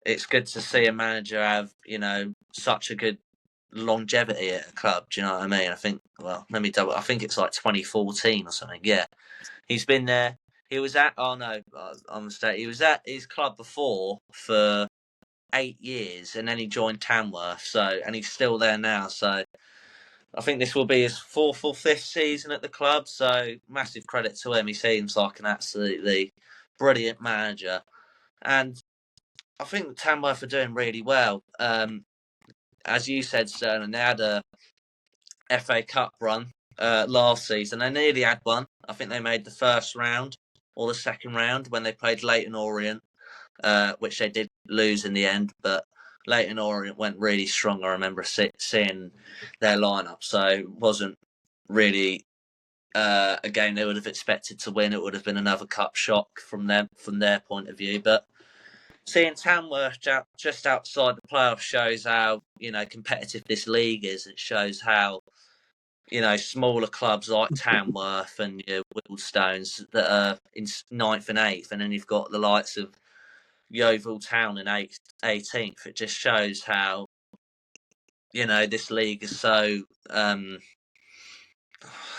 it's good to see a manager have, you know, such a good longevity at a club. Do you know what I mean? I think, well, let me double. I think it's like 2014 or something. Yeah, he's been there. He was at. Oh no, I'm mistaken. He was at his club before for 8 years, and then he joined Tamworth. So, and he's still there now. So, I think this will be his 4th or 5th season at the club. So, massive credit to him. He seems like an absolutely brilliant manager, and I think Tamworth are doing really well. As you said, Sterling, they had a FA Cup run last season. They nearly had one. I think they made the first round or the second round when they played Leyton Orient, which they did lose in the end. But Leyton Orient went really strong. I remember seeing their lineup, so it wasn't really a game they would have expected to win. It would have been another cup shock from their point of view. But seeing Tamworth just outside the playoffs shows how, you know, competitive this league is. It shows how, you know, smaller clubs like Tamworth and your Whittlestones that are in 9th and 8th, and then you've got the likes of Yeovil Town in 18th. It just shows how, you know, this league is so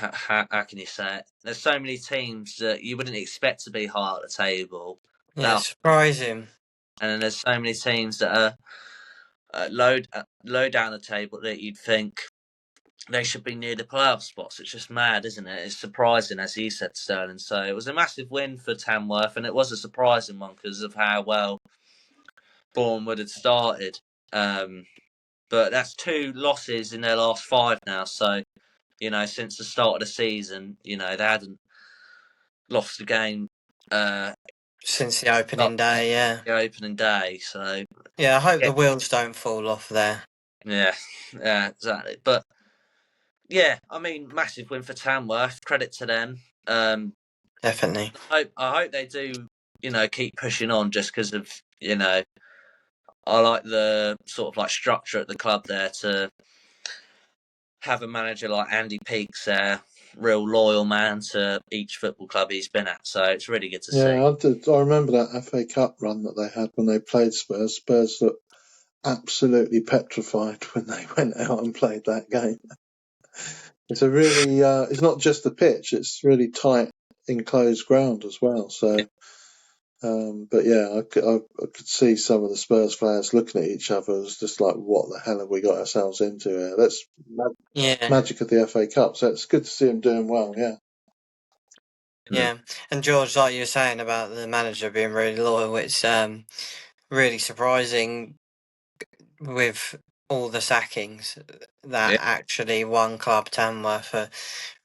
how can you say it? There's so many teams that you wouldn't expect to be high at the table. Yeah, surprising. And then there's so many teams that are low down the table that you'd think they should be near the playoff spots. It's just mad, isn't it? It's surprising, as you said, Sterling. So it was a massive win for Tamworth, and it was a surprising one because of how well Bournemouth had started. But that's 2 losses in their last 5 now. So, you know, since the start of the season, you know, they hadn't lost a game since the opening day, yeah. The opening day, so... Yeah, I hope the wheels don't fall off there. Yeah, exactly. But, yeah, I mean, massive win for Tamworth. Credit to them. Definitely. I hope they do, you know, keep pushing on just because of, you know, I like the sort of like structure at the club there to have a manager like Andy Peakes there. real loyal man to each football club he's been at. So it's really good to see. I remember that FA Cup run that they had when they played Spurs. Spurs looked absolutely petrified when they went out and played that game. It's a really, it's not just the pitch; it's really tight, enclosed ground as well. So, but yeah, I could see some of the Spurs players looking at each other as just like, "What the hell have we got ourselves into here?" That's magic of the FA Cup. So it's good to see them doing well. Yeah. Yeah, and George, like you were saying about the manager being really loyal, it's really surprising with all the sackings that actually one club, Tamworth, are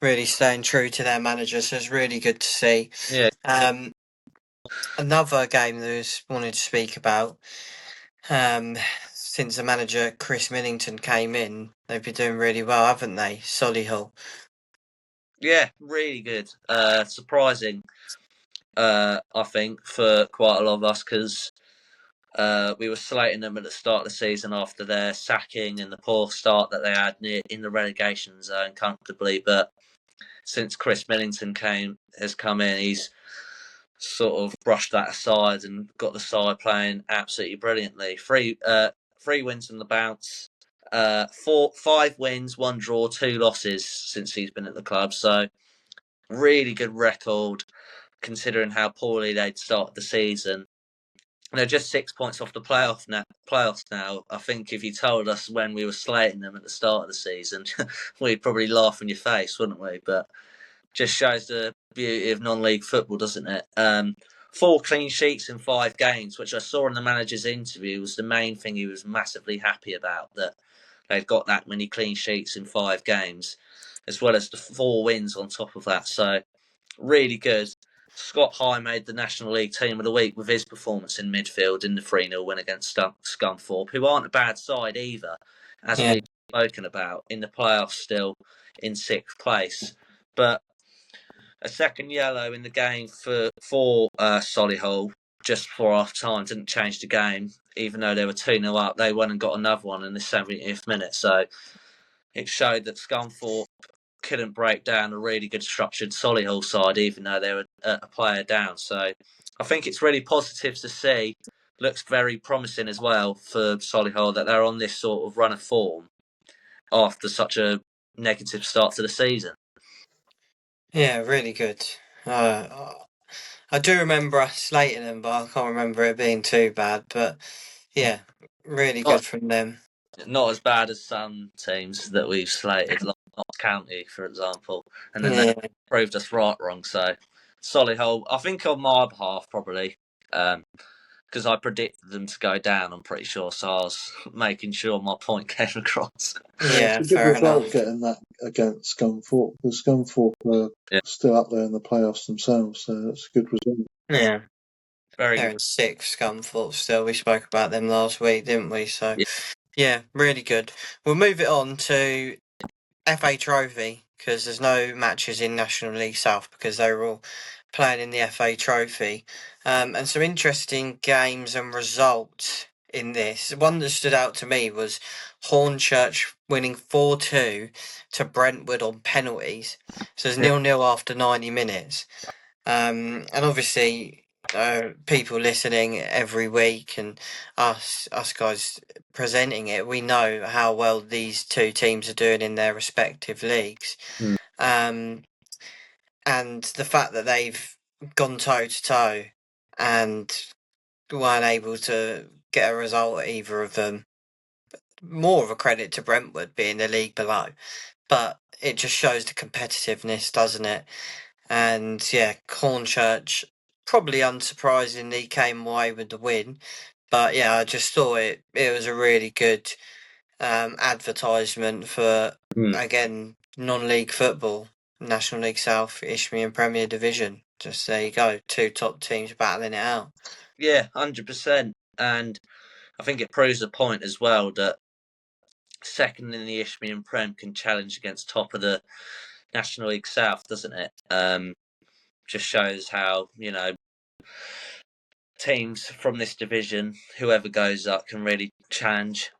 really staying true to their manager. So it's really good to see. Yeah. Another game that I was wanted to speak about. Since the manager Chris Millington came in, they've been doing really well, haven't they? Solihull. Yeah, really good. Surprising, I think, for quite a lot of us because we were slating them at the start of the season after their sacking and the poor start that they had in the relegation zone comfortably. But since Chris Millington has come in, he's sort of brushed that aside and got the side playing absolutely brilliantly. Three wins from the bounce. 5 wins, 1 draw, 2 losses since he's been at the club. So really good record considering how poorly they'd started the season. They're just 6 points off the playoffs now. I think if you told us when we were slating them at the start of the season, we'd probably laugh in your face, wouldn't we? But just shows the beauty of non-league football, doesn't it? 4 clean sheets in 5 games, which I saw in the manager's interview, was the main thing he was massively happy about, that they've got that many clean sheets in 5 games, as well as the 4 wins on top of that. So really good. Scott High made the National League Team of the Week with his performance in midfield in the 3-0 win against Scunthorpe, who aren't a bad side either, as we've spoken about, in the playoffs still in 6th place. But a second yellow in the game for Solihull just before half time didn't change the game, even though they were 2-0 up. They went and got another one in the 70th minute. So it showed that Scunthorpe couldn't break down a really good structured Solihull side, even though they were a player down. So I think it's really positive to see. Looks very promising as well for Solihull that they're on this sort of run of form after such a negative start to the season. Yeah, really good. I do remember us slating them, but I can't remember it being too bad. But yeah, really good from them. Not as bad as some teams that we've slated, like Notts County, for example, and then they proved us wrong. So Solihull, I think on my behalf probably, because I predicted them to go down. I'm pretty sure, so I was making sure my point came across. Yeah, it's a good result getting that against Scunthorpe, because Scunthorpe are still up there in the playoffs themselves, so it's a good result. Yeah. Very They're good. in 6th, Scunthorpe still. We spoke about them last week, didn't we? So, yeah, really good. We'll move it on to FA Trophy, because there's no matches in National League South because they were all playing in the FA Trophy. And some interesting games and results in this. One that stood out to me was Hornchurch winning 4-2 to Brentford on penalties. So it's 0-0 after 90 minutes. And obviously, people listening every week and us guys presenting it, we know how well these two teams are doing in their respective leagues. And the fact that they've gone toe to toe and weren't able to get a result at either of them, more of a credit to Brentford being the league below. But it just shows the competitiveness, doesn't it? And yeah, Hornchurch probably unsurprisingly came away with the win. But yeah, I just thought it was a really good advertisement for, again, non-league football, National League South, Isthmian Premier Division. Just there you go, 2 top teams battling it out. Yeah, 100%. And I think it proves a point as well that second in the Isthmian Prem can challenge against top of the National League South, doesn't it? Just shows how, teams from this division, whoever goes up, can really challenge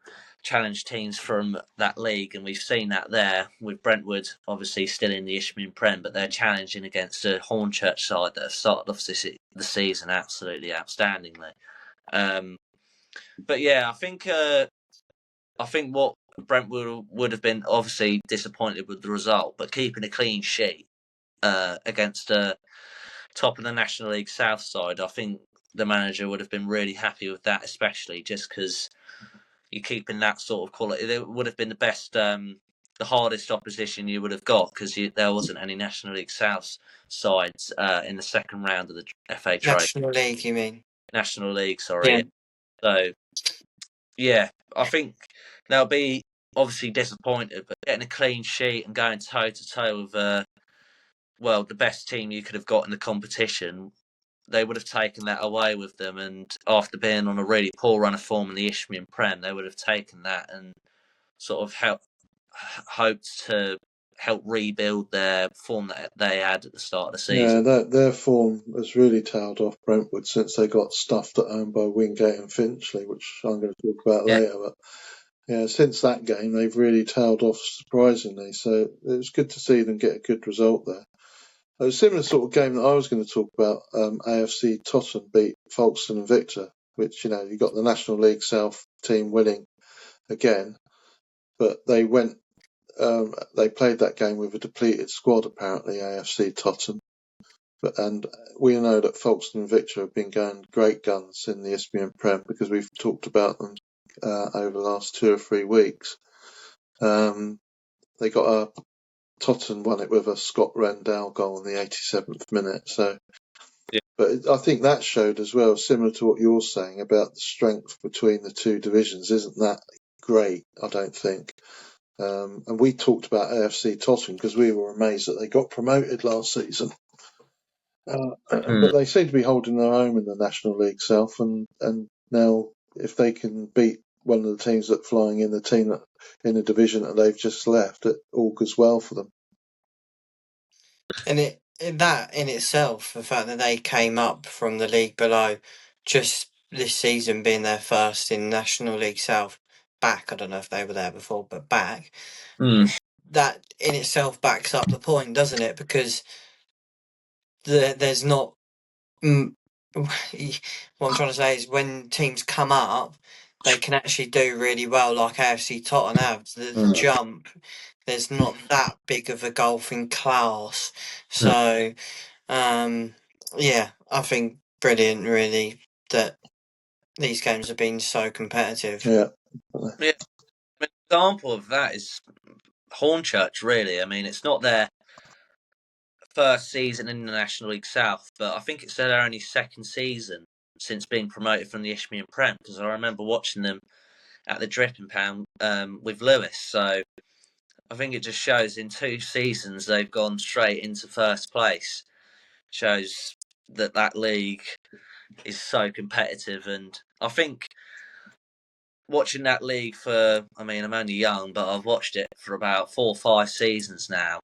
challenge teams from that league, and we've seen that there with Brentford, obviously still in the Isthmian Prem, but they're challenging against a Hornchurch side that have started off the season absolutely outstandingly. But yeah, I think what Brentford would have been obviously disappointed with the result, but keeping a clean sheet against top of the National League South side, I think the manager would have been really happy with that, especially just because you're keeping that sort of quality. It would have been the best, the hardest opposition you would have got, because there wasn't any National League South sides in the second round of the FA Trophy. National League, you mean? National League, sorry. Yeah. So, yeah, I think they'll be obviously disappointed, but getting a clean sheet and going toe-to-toe with, the best team you could have got in the competition, they would have taken that away with them. And after being on a really poor run of form in the Isthmian Prem, they would have taken that and sort of hoped to help rebuild their form that they had at the start of the season. Yeah, their form has really tailed off Brentford since they got stuffed at home by Wingate and Finchley, which I'm going to talk about later. But yeah, since that game, they've really tailed off surprisingly. So it was good to see them get a good result there. A similar sort of game that I was going to talk about, AFC Tottenham beat Folkestone and Victor, which, you got the National League South team winning again, but they went, they played that game with a depleted squad, apparently, AFC Tottenham. And we know that Folkestone and Victor have been going great guns in the Isthmian Prem because we've talked about them over the last 2 or 3 weeks. They got Tottenham won it with a Scott Rendell goal in the 87th minute. So, yeah. But I think that showed as well, similar to what you're saying about the strength between the two divisions. Isn't that great? I don't think. And we talked about AFC Tottenham because we were amazed that they got promoted last season. But they seem to be holding their own in the National League South, and now if they can beat one of the teams that flying in the team that, in the division that they've just left, it all goes well for them. And that in itself, the fact that they came up from the league below, just this season being their first in National League South, back, I don't know if they were there before, but back, that in itself backs up the point, doesn't it? Because there's not... what I'm trying to say is when teams come up, they can actually do really well, like AFC Tottenham have. The jump, there's not that big of a gulf in class. So, yeah, I think brilliant, really, that these games have been so competitive. Yeah. An example of that is Hornchurch, really. I mean, it's not their first season in the National League South, but I think it's their only second season since being promoted from the Isthmian Prem, because I remember watching them at the Dripping Pound with Lewis. So I think it just shows in 2 seasons they've gone straight into first place. Shows that league is so competitive, and I think watching that league I'm only young, but I've watched it for about 4 or 5 seasons now.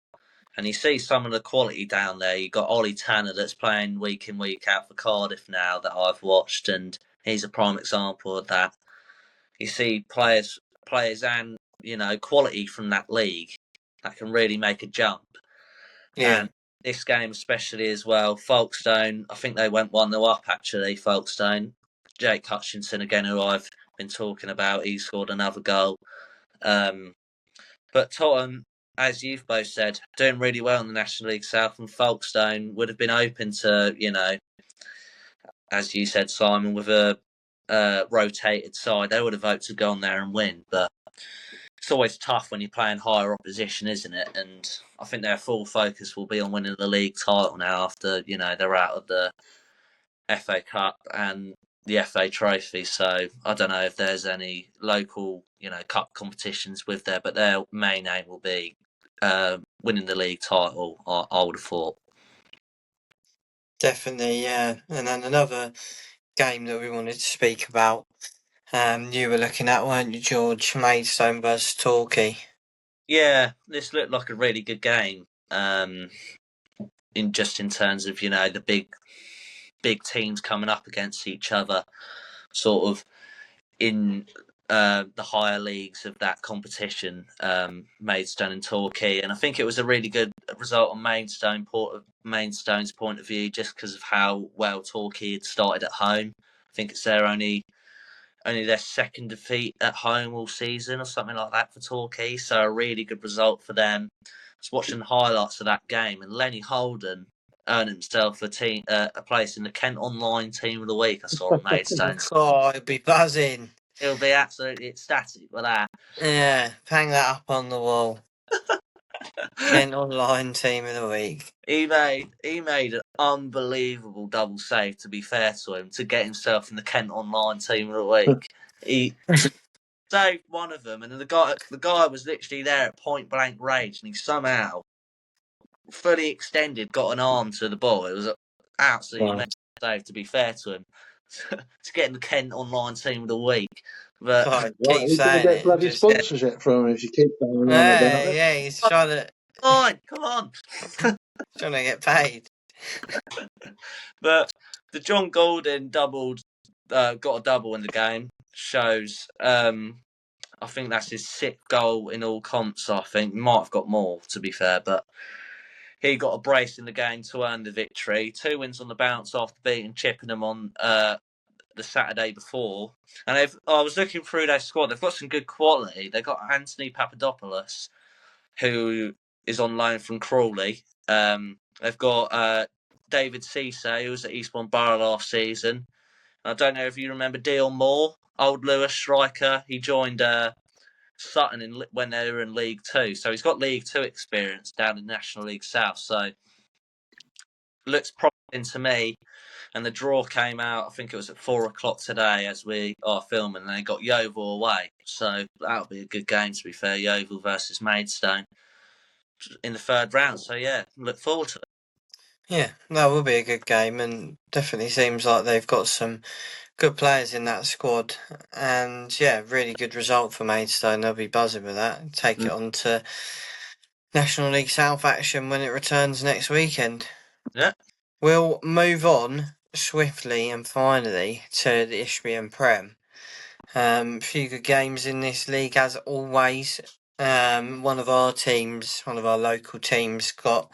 And you see some of the quality down there. You've got Ollie Tanner that's playing week in, week out for Cardiff now that I've watched, and he's a prime example of that. You see players and, quality from that league that can really make a jump. Yeah. And this game especially as well, Folkestone, I think they went 1-0 up actually, Folkestone. Jake Hutchinson again, who I've been talking about, he scored another goal. But Tottenham, as you've both said, doing really well in the National League South, and Folkestone would have been open to, as you said, Simon, with a rotated side, they would have hoped to go on there and win. But it's always tough when you're playing higher opposition, isn't it? And I think their full focus will be on winning the league title now after, they're out of the FA Cup and the FA Trophy. So I don't know if there's any local, cup competitions with there, but their main aim will be winning the league title, I would have thought. Definitely, yeah. And then another game that we wanted to speak about, you were looking at, weren't you, George? Maidstone versus Torquay. Yeah, this looked like a really good game. In terms of, the big teams coming up against each other, sort of in the higher leagues of that competition, Maidstone and Torquay, and I think it was a really good result on Maidstone's point of view, just because of how well Torquay had started at home. I think it's their only their second defeat at home all season or something like that for Torquay, so a really good result for them. I was watching the highlights of that game, and Lenny Holden earned himself a place in the Kent Online Team of the Week. I saw on Maidstone. Oh, he'll be buzzing. He'll be absolutely ecstatic with that. Yeah, hang that up on the wall. Kent Online Team of the Week. He made an unbelievable double save, to be fair to him, to get himself in the Kent Online Team of the Week. He saved one of them, and the guy was literally there at point blank range, and he somehow, fully extended, got an arm to the ball. It was an absolutely amazing save, to be fair to him, to get in the Kent Online Team of the Week. But keep saying get bloody sponsorship from him if you keep going on about it. Yeah, he's trying to. Come on. Trying to get paid. But the John Golden got a double in the game. Shows, I think that's his 6th goal in all comps. I think might have got more, to be fair, but he got a brace in the game to earn the victory. 2 wins on the bounce after beating Chippenham on the Saturday before. And I was looking through their squad. They've got some good quality. They've got Anthony Papadopoulos, who is on loan from Crawley. They've got David Cisse, who was at Eastbourne Borough last season. I don't know if you remember Dion Moore, old Lewis striker. He joined Sutton when they were in League 2. So he's got League 2 experience down in National League South. So looks promising to me. And the draw came out, I think it was at 4:00 today as we are filming, and they got Yeovil away. So that'll be a good game, to be fair. Yeovil versus Maidstone in the 3rd round. So yeah, look forward to it. Yeah, that will be a good game, and definitely seems like they've got some good players in that squad. And yeah, really good result for Maidstone. They'll be buzzing with that. Take it on to National League South action when it returns next weekend. Yeah. We'll move on swiftly and finally to the Isthmian Prem. A few good games in this league as always. One of our local teams, got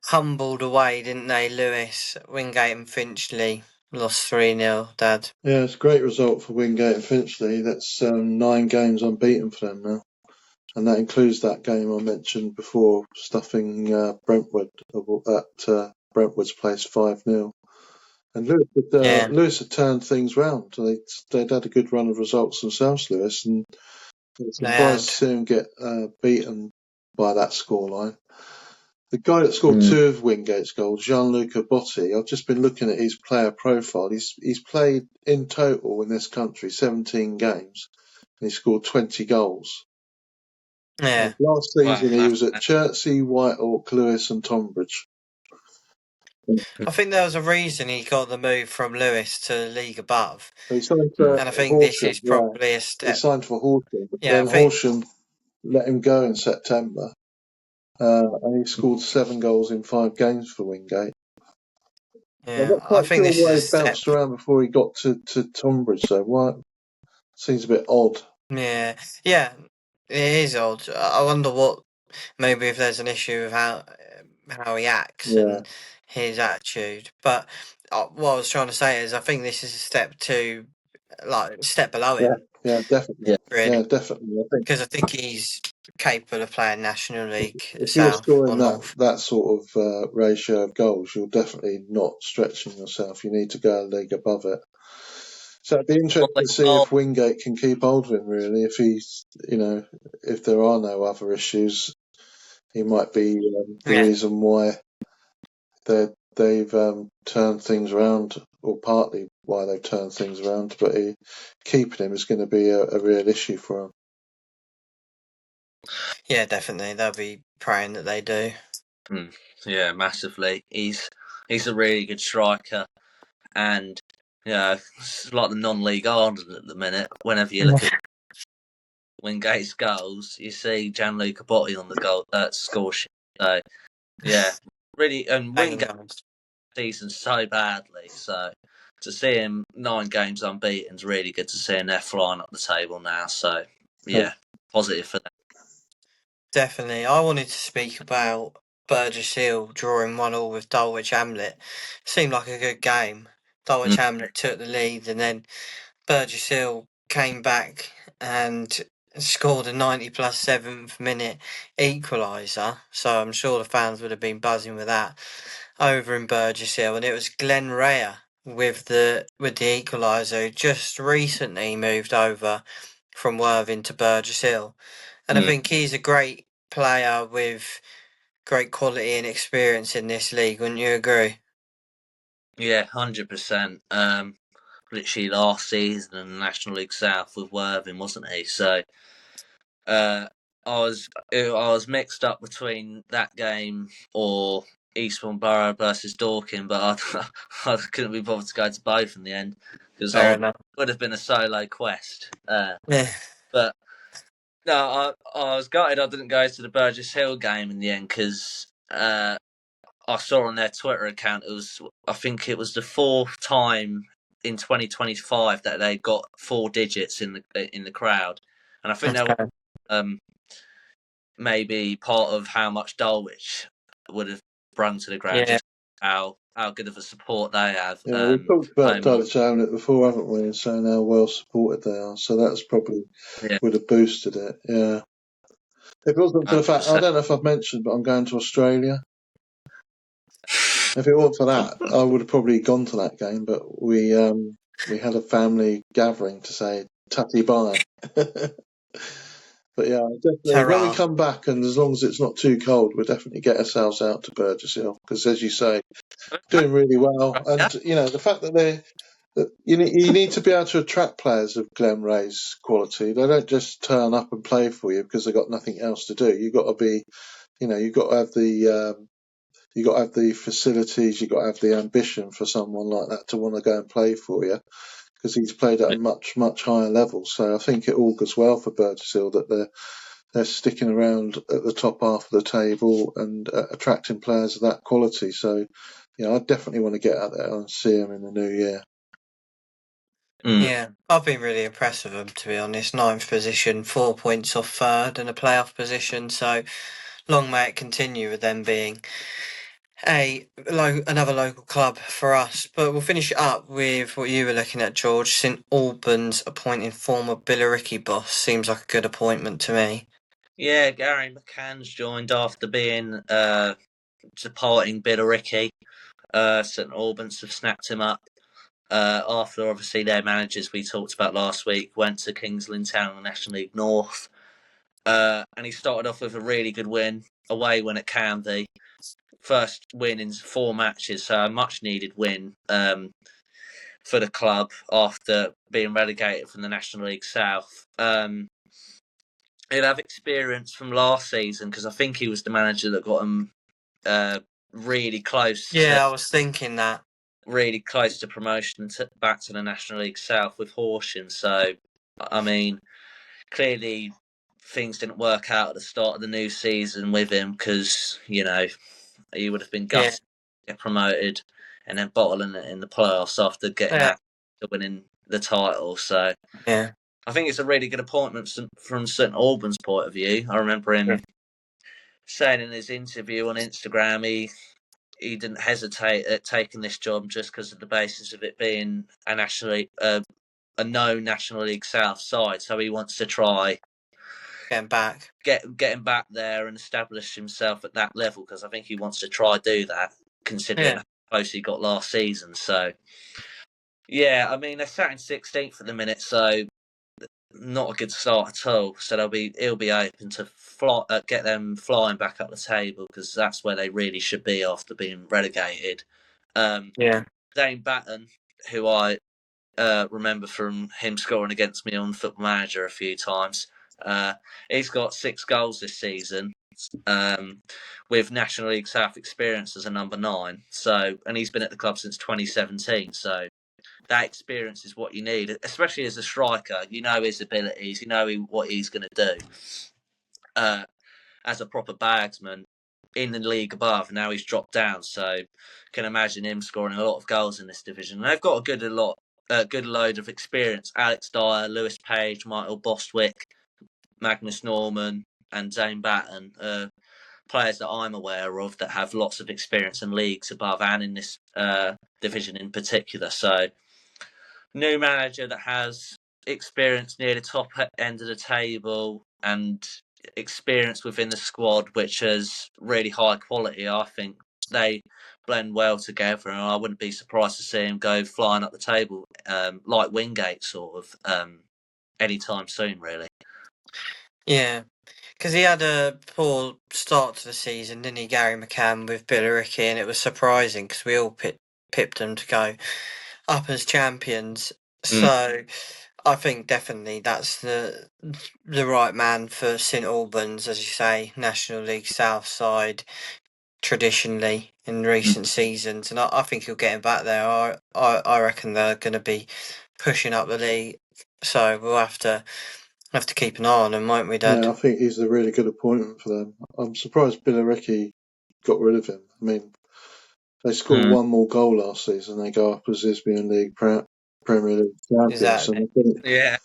humbled away, didn't they, Lewis? Wingate and Finchley lost 3-0, Dad. Yeah, it's a great result for Wingate and Finchley. That's 9 games unbeaten for them now. And that includes that game I mentioned before, stuffing Brentford at Brentford's place 5-0. And Lewis had turned things round. They'd had a good run of results themselves, Lewis, and it's surprised to see them get beaten by that scoreline. The guy that scored 2 of Wingate's goals, Gianluca Botti, I've just been looking at his player profile. He's played in total in this country 17 games, and he scored 20 goals. Yeah. Last season he was at Chertsey, Whitehawk, Lewis and Tonbridge. I think there was a reason he got the move from Lewis to the league above. He signed for and I think Horsham, this is probably a step. He signed for Horsham, but then Horsham let him go in September. And he scored 7 goals in 5 games for Wingate. Yeah, I think this is a step. Bounced around before he got to Tonbridge, so what? Seems a bit odd. Yeah, it is odd. I wonder maybe if there's an issue with how he acts and his attitude. But what I was trying to say is, I think this is a step below him. Yeah, definitely. Really. Yeah, definitely. Because I think he's capable of playing National League if South you're or scoring North. that sort of ratio of goals, you're definitely not stretching yourself. You need to go a league above it. So it'd be interesting to see if Wingate can keep hold of him, really. If he's, if there are no other issues, he might be the reason why they've turned things around, or partly why they've turned things around. But keeping him is going to be a real issue for him. Yeah, definitely. They'll be praying that they do. Yeah, massively. He's a really good striker, and it's like the non-league Ireland at the minute. Whenever you look at Wingate's goals, you see Gianluca Botti on the score sheet. So yeah, really, and Wingate season so badly. So to see him 9 games unbeaten is really good to see him. They're flying up the table now. So, yeah, positive for them. Definitely. I wanted to speak about Burgess Hill drawing 1-1 with Dulwich Hamlet. Seemed like a good game. Dulwich Hamlet took the lead, and then Burgess Hill came back and scored a 90 plus 7th minute equaliser. So I'm sure the fans would have been buzzing with that over in Burgess Hill. And it was Glenn Raya with the equaliser, who just recently moved over from Worthing to Burgess Hill. And I think he's a great player with great quality and experience in this league. Wouldn't you agree? Yeah, 100%. Literally last season in the National League South with Worthing, wasn't he? So I was mixed up between that game or Eastbourne Borough versus Dorking, but I couldn't be bothered to go to both in the end because it would have been a solo quest. Yeah. But no, I was gutted I didn't go to the Burgess Hill game in the end because I saw on their Twitter account I think it was the 4th time in 2025 that they got 4 digits in the crowd, and I think that was maybe part of how much Dulwich would have brung to the ground, just how good of a support they have. Yeah, we talked about Dulwich Hamlet before, haven't we? And saying how well supported they are. So that's probably would have boosted it. Yeah. If it wasn't for the fact, I don't know if I've mentioned, but I'm going to Australia. If it weren't for that, I would have probably gone to that game. But we had a family gathering to say tatty bye. But yeah, definitely when we come back, and as long as it's not too cold, we'll definitely get ourselves out to Burgess Hill because, as you say, doing really well. And you know, the fact that you need to be able to attract players of Glen Ray's quality. They don't just turn up and play for you because they've got nothing else to do. You've got to be, you know, you've got to have the facilities, you've got to have the ambition for someone like that to want to go and play for you, because he's played at a much, much higher level. So I think it augurs well for Burgess Hill that they're sticking around at the top half of the table and attracting players of that quality. So, yeah, I definitely want to get out there and see him in the new year. Yeah, I've been really impressed with them, to be honest. 9th position, 4 points off 3rd and a playoff position. So long may it continue with them being another local club for us. But we'll finish it up with what you were looking at, George. St Albans appointing former Billericay boss. Seems like a good appointment to me. Yeah, Gary McCann's joined after being departing Billericay. St Albans have snapped him up. After obviously their managers we talked about last week went to Kings Lynn Town in the National League North. And he started off with a really good win away when it can be. First win in 4 matches, so a much needed win for the club after being relegated from the National League South. He'll have experience from last season because I think he was the manager that got him really close. Yeah, I was thinking that. Really close to promotion back to the National League South with Horsham. So, I mean, clearly things didn't work out at the start of the new season with him because, you know, he would have been gutted to get promoted and then bottling it in the playoffs after getting that to winning the title. So, I think it's a really good appointment from St Albans' point of view. I remember him saying in his interview on Instagram he didn't hesitate at taking this job just because of the basis of it being a known National League South side. So he wants to try getting back there and establish himself at that level, because I think he wants to try do that, considering how close he got last season. So, yeah, I mean, they're sat in 16th at the minute, so not a good start at all. So he'll be open to get them flying back up the table, because that's where they really should be after being relegated. Dane Batten, who I remember from him scoring against me on Football Manager a few times, he's got 6 goals this season, with National League South experience as a number 9. So, and he's been at the club since 2017. So that experience is what you need, especially as a striker. You know his abilities, you know what he's going to do. As a proper bagsman, in the league above. Now he's dropped down, so can imagine him scoring a lot of goals in this division. And they've got a good load of experience. Alex Dyer, Lewis Page, Michael Bostwick, Magnus Norman, and Zane Batten. Players that I'm aware of that have lots of experience in leagues above and in this division in particular. So, new manager that has experience near the top end of the table and experience within the squad, which is really high quality. I think they blend well together, and I wouldn't be surprised to see him go flying up the table like Wingate sort of anytime soon, really. Yeah, because he had a poor start to the season, didn't he, Gary McCann with Billericay, and it was surprising because we all pipped them to go up as champions. So I think definitely that's the right man for St Albans, as you say, National League South side traditionally in recent seasons, and I think he'll get him back there. I reckon they're going to be pushing up the league, so we'll have to keep an eye on him, won't we, Dad? Yeah, I think he's a really good appointment for them. I'm surprised Billericay got rid of him. I mean, they scored one more goal last season. They go up as Isthmian League Premier League champions. Exactly. And I think, Yeah.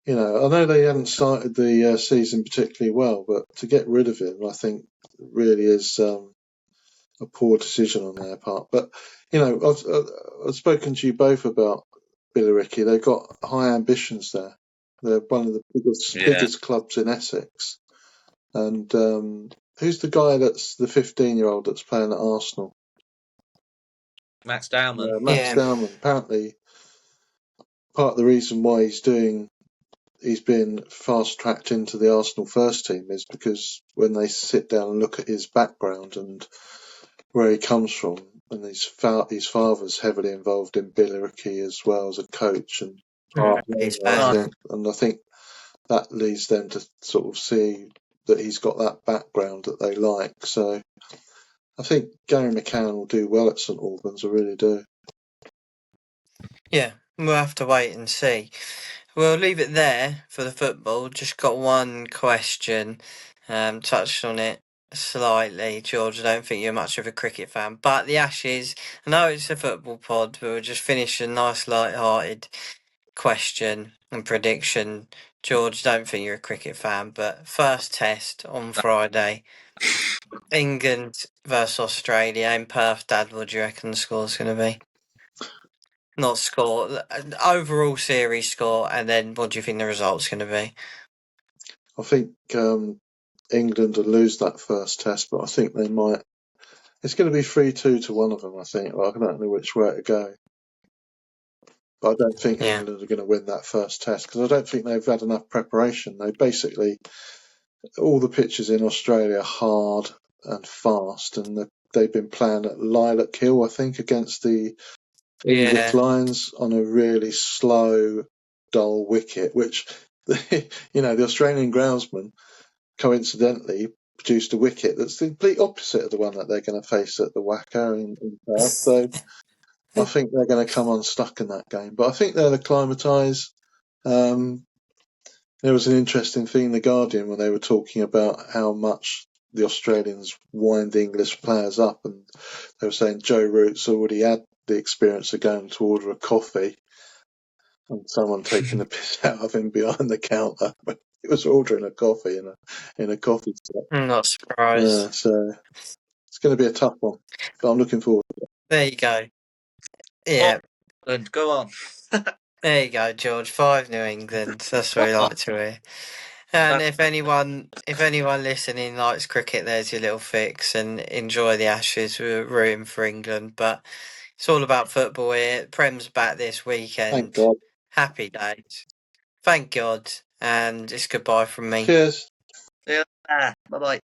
I know they hadn't started the season particularly well, but to get rid of him, I think really is a poor decision on their part. But, I've spoken to you both about Billericay. They've got high ambitions there. They're one of the biggest clubs in Essex. And who's the guy that's the 15-year-old that's playing at Arsenal? Max Dowman. Max Dowman. Apparently, part of the reason why he's been fast-tracked into the Arsenal first team is because when they sit down and look at his background and where he comes from, and his father's heavily involved in Billericay as well as a coach, and I think that leads them to sort of see that he's got that background that they like. So I think Gary McCann will do well at St Albans, I really do. Yeah, we'll have to wait and see. We'll leave it there for the football. Just got one question, touched on it slightly. George, I don't think you're much of a cricket fan, but the Ashes, I know it's a football pod, but we'll just finish a nice light-hearted question and prediction. George, don't think you're a cricket fan, but first test on Friday, England versus Australia in Perth. Dad, what do you reckon the score's going to be? Not score, overall series score, and then what do you think the result's going to be? I think England will lose that first test, but I think they might. It's going to be 3-2 to one of them, I think. Well, I don't know which way to go. But I don't think England are going to win that first test because I don't think they've had enough preparation. They basically, all the pitches in Australia are hard and fast, and they've been playing at Lilac Hill, I think, against the English Lions on a really slow, dull wicket, which, the Australian groundsman coincidentally produced a wicket that's the complete opposite of the one that they're going to face at the Wacker in Perth. So I think they're going to come unstuck in that game. But I think they'll acclimatise. There was an interesting thing in The Guardian when they were talking about how much the Australians wind English players up, and they were saying Joe Root's already had the experience of going to order a coffee and someone taking the piss out of him behind the counter. He was ordering a coffee in a coffee shop. I'm not surprised. So it's going to be a tough one, but I'm looking forward to it. There you go. Yeah. And go on. There you go, George. 5 New England. That's what we like to hear. And if anyone listening likes cricket, there's your little fix, and enjoy the Ashes. We're rooting for England, but it's all about football here. Prem's back this weekend. Thank God. Happy days. Thank God. And it's goodbye from me. Cheers. Yeah. Bye-bye.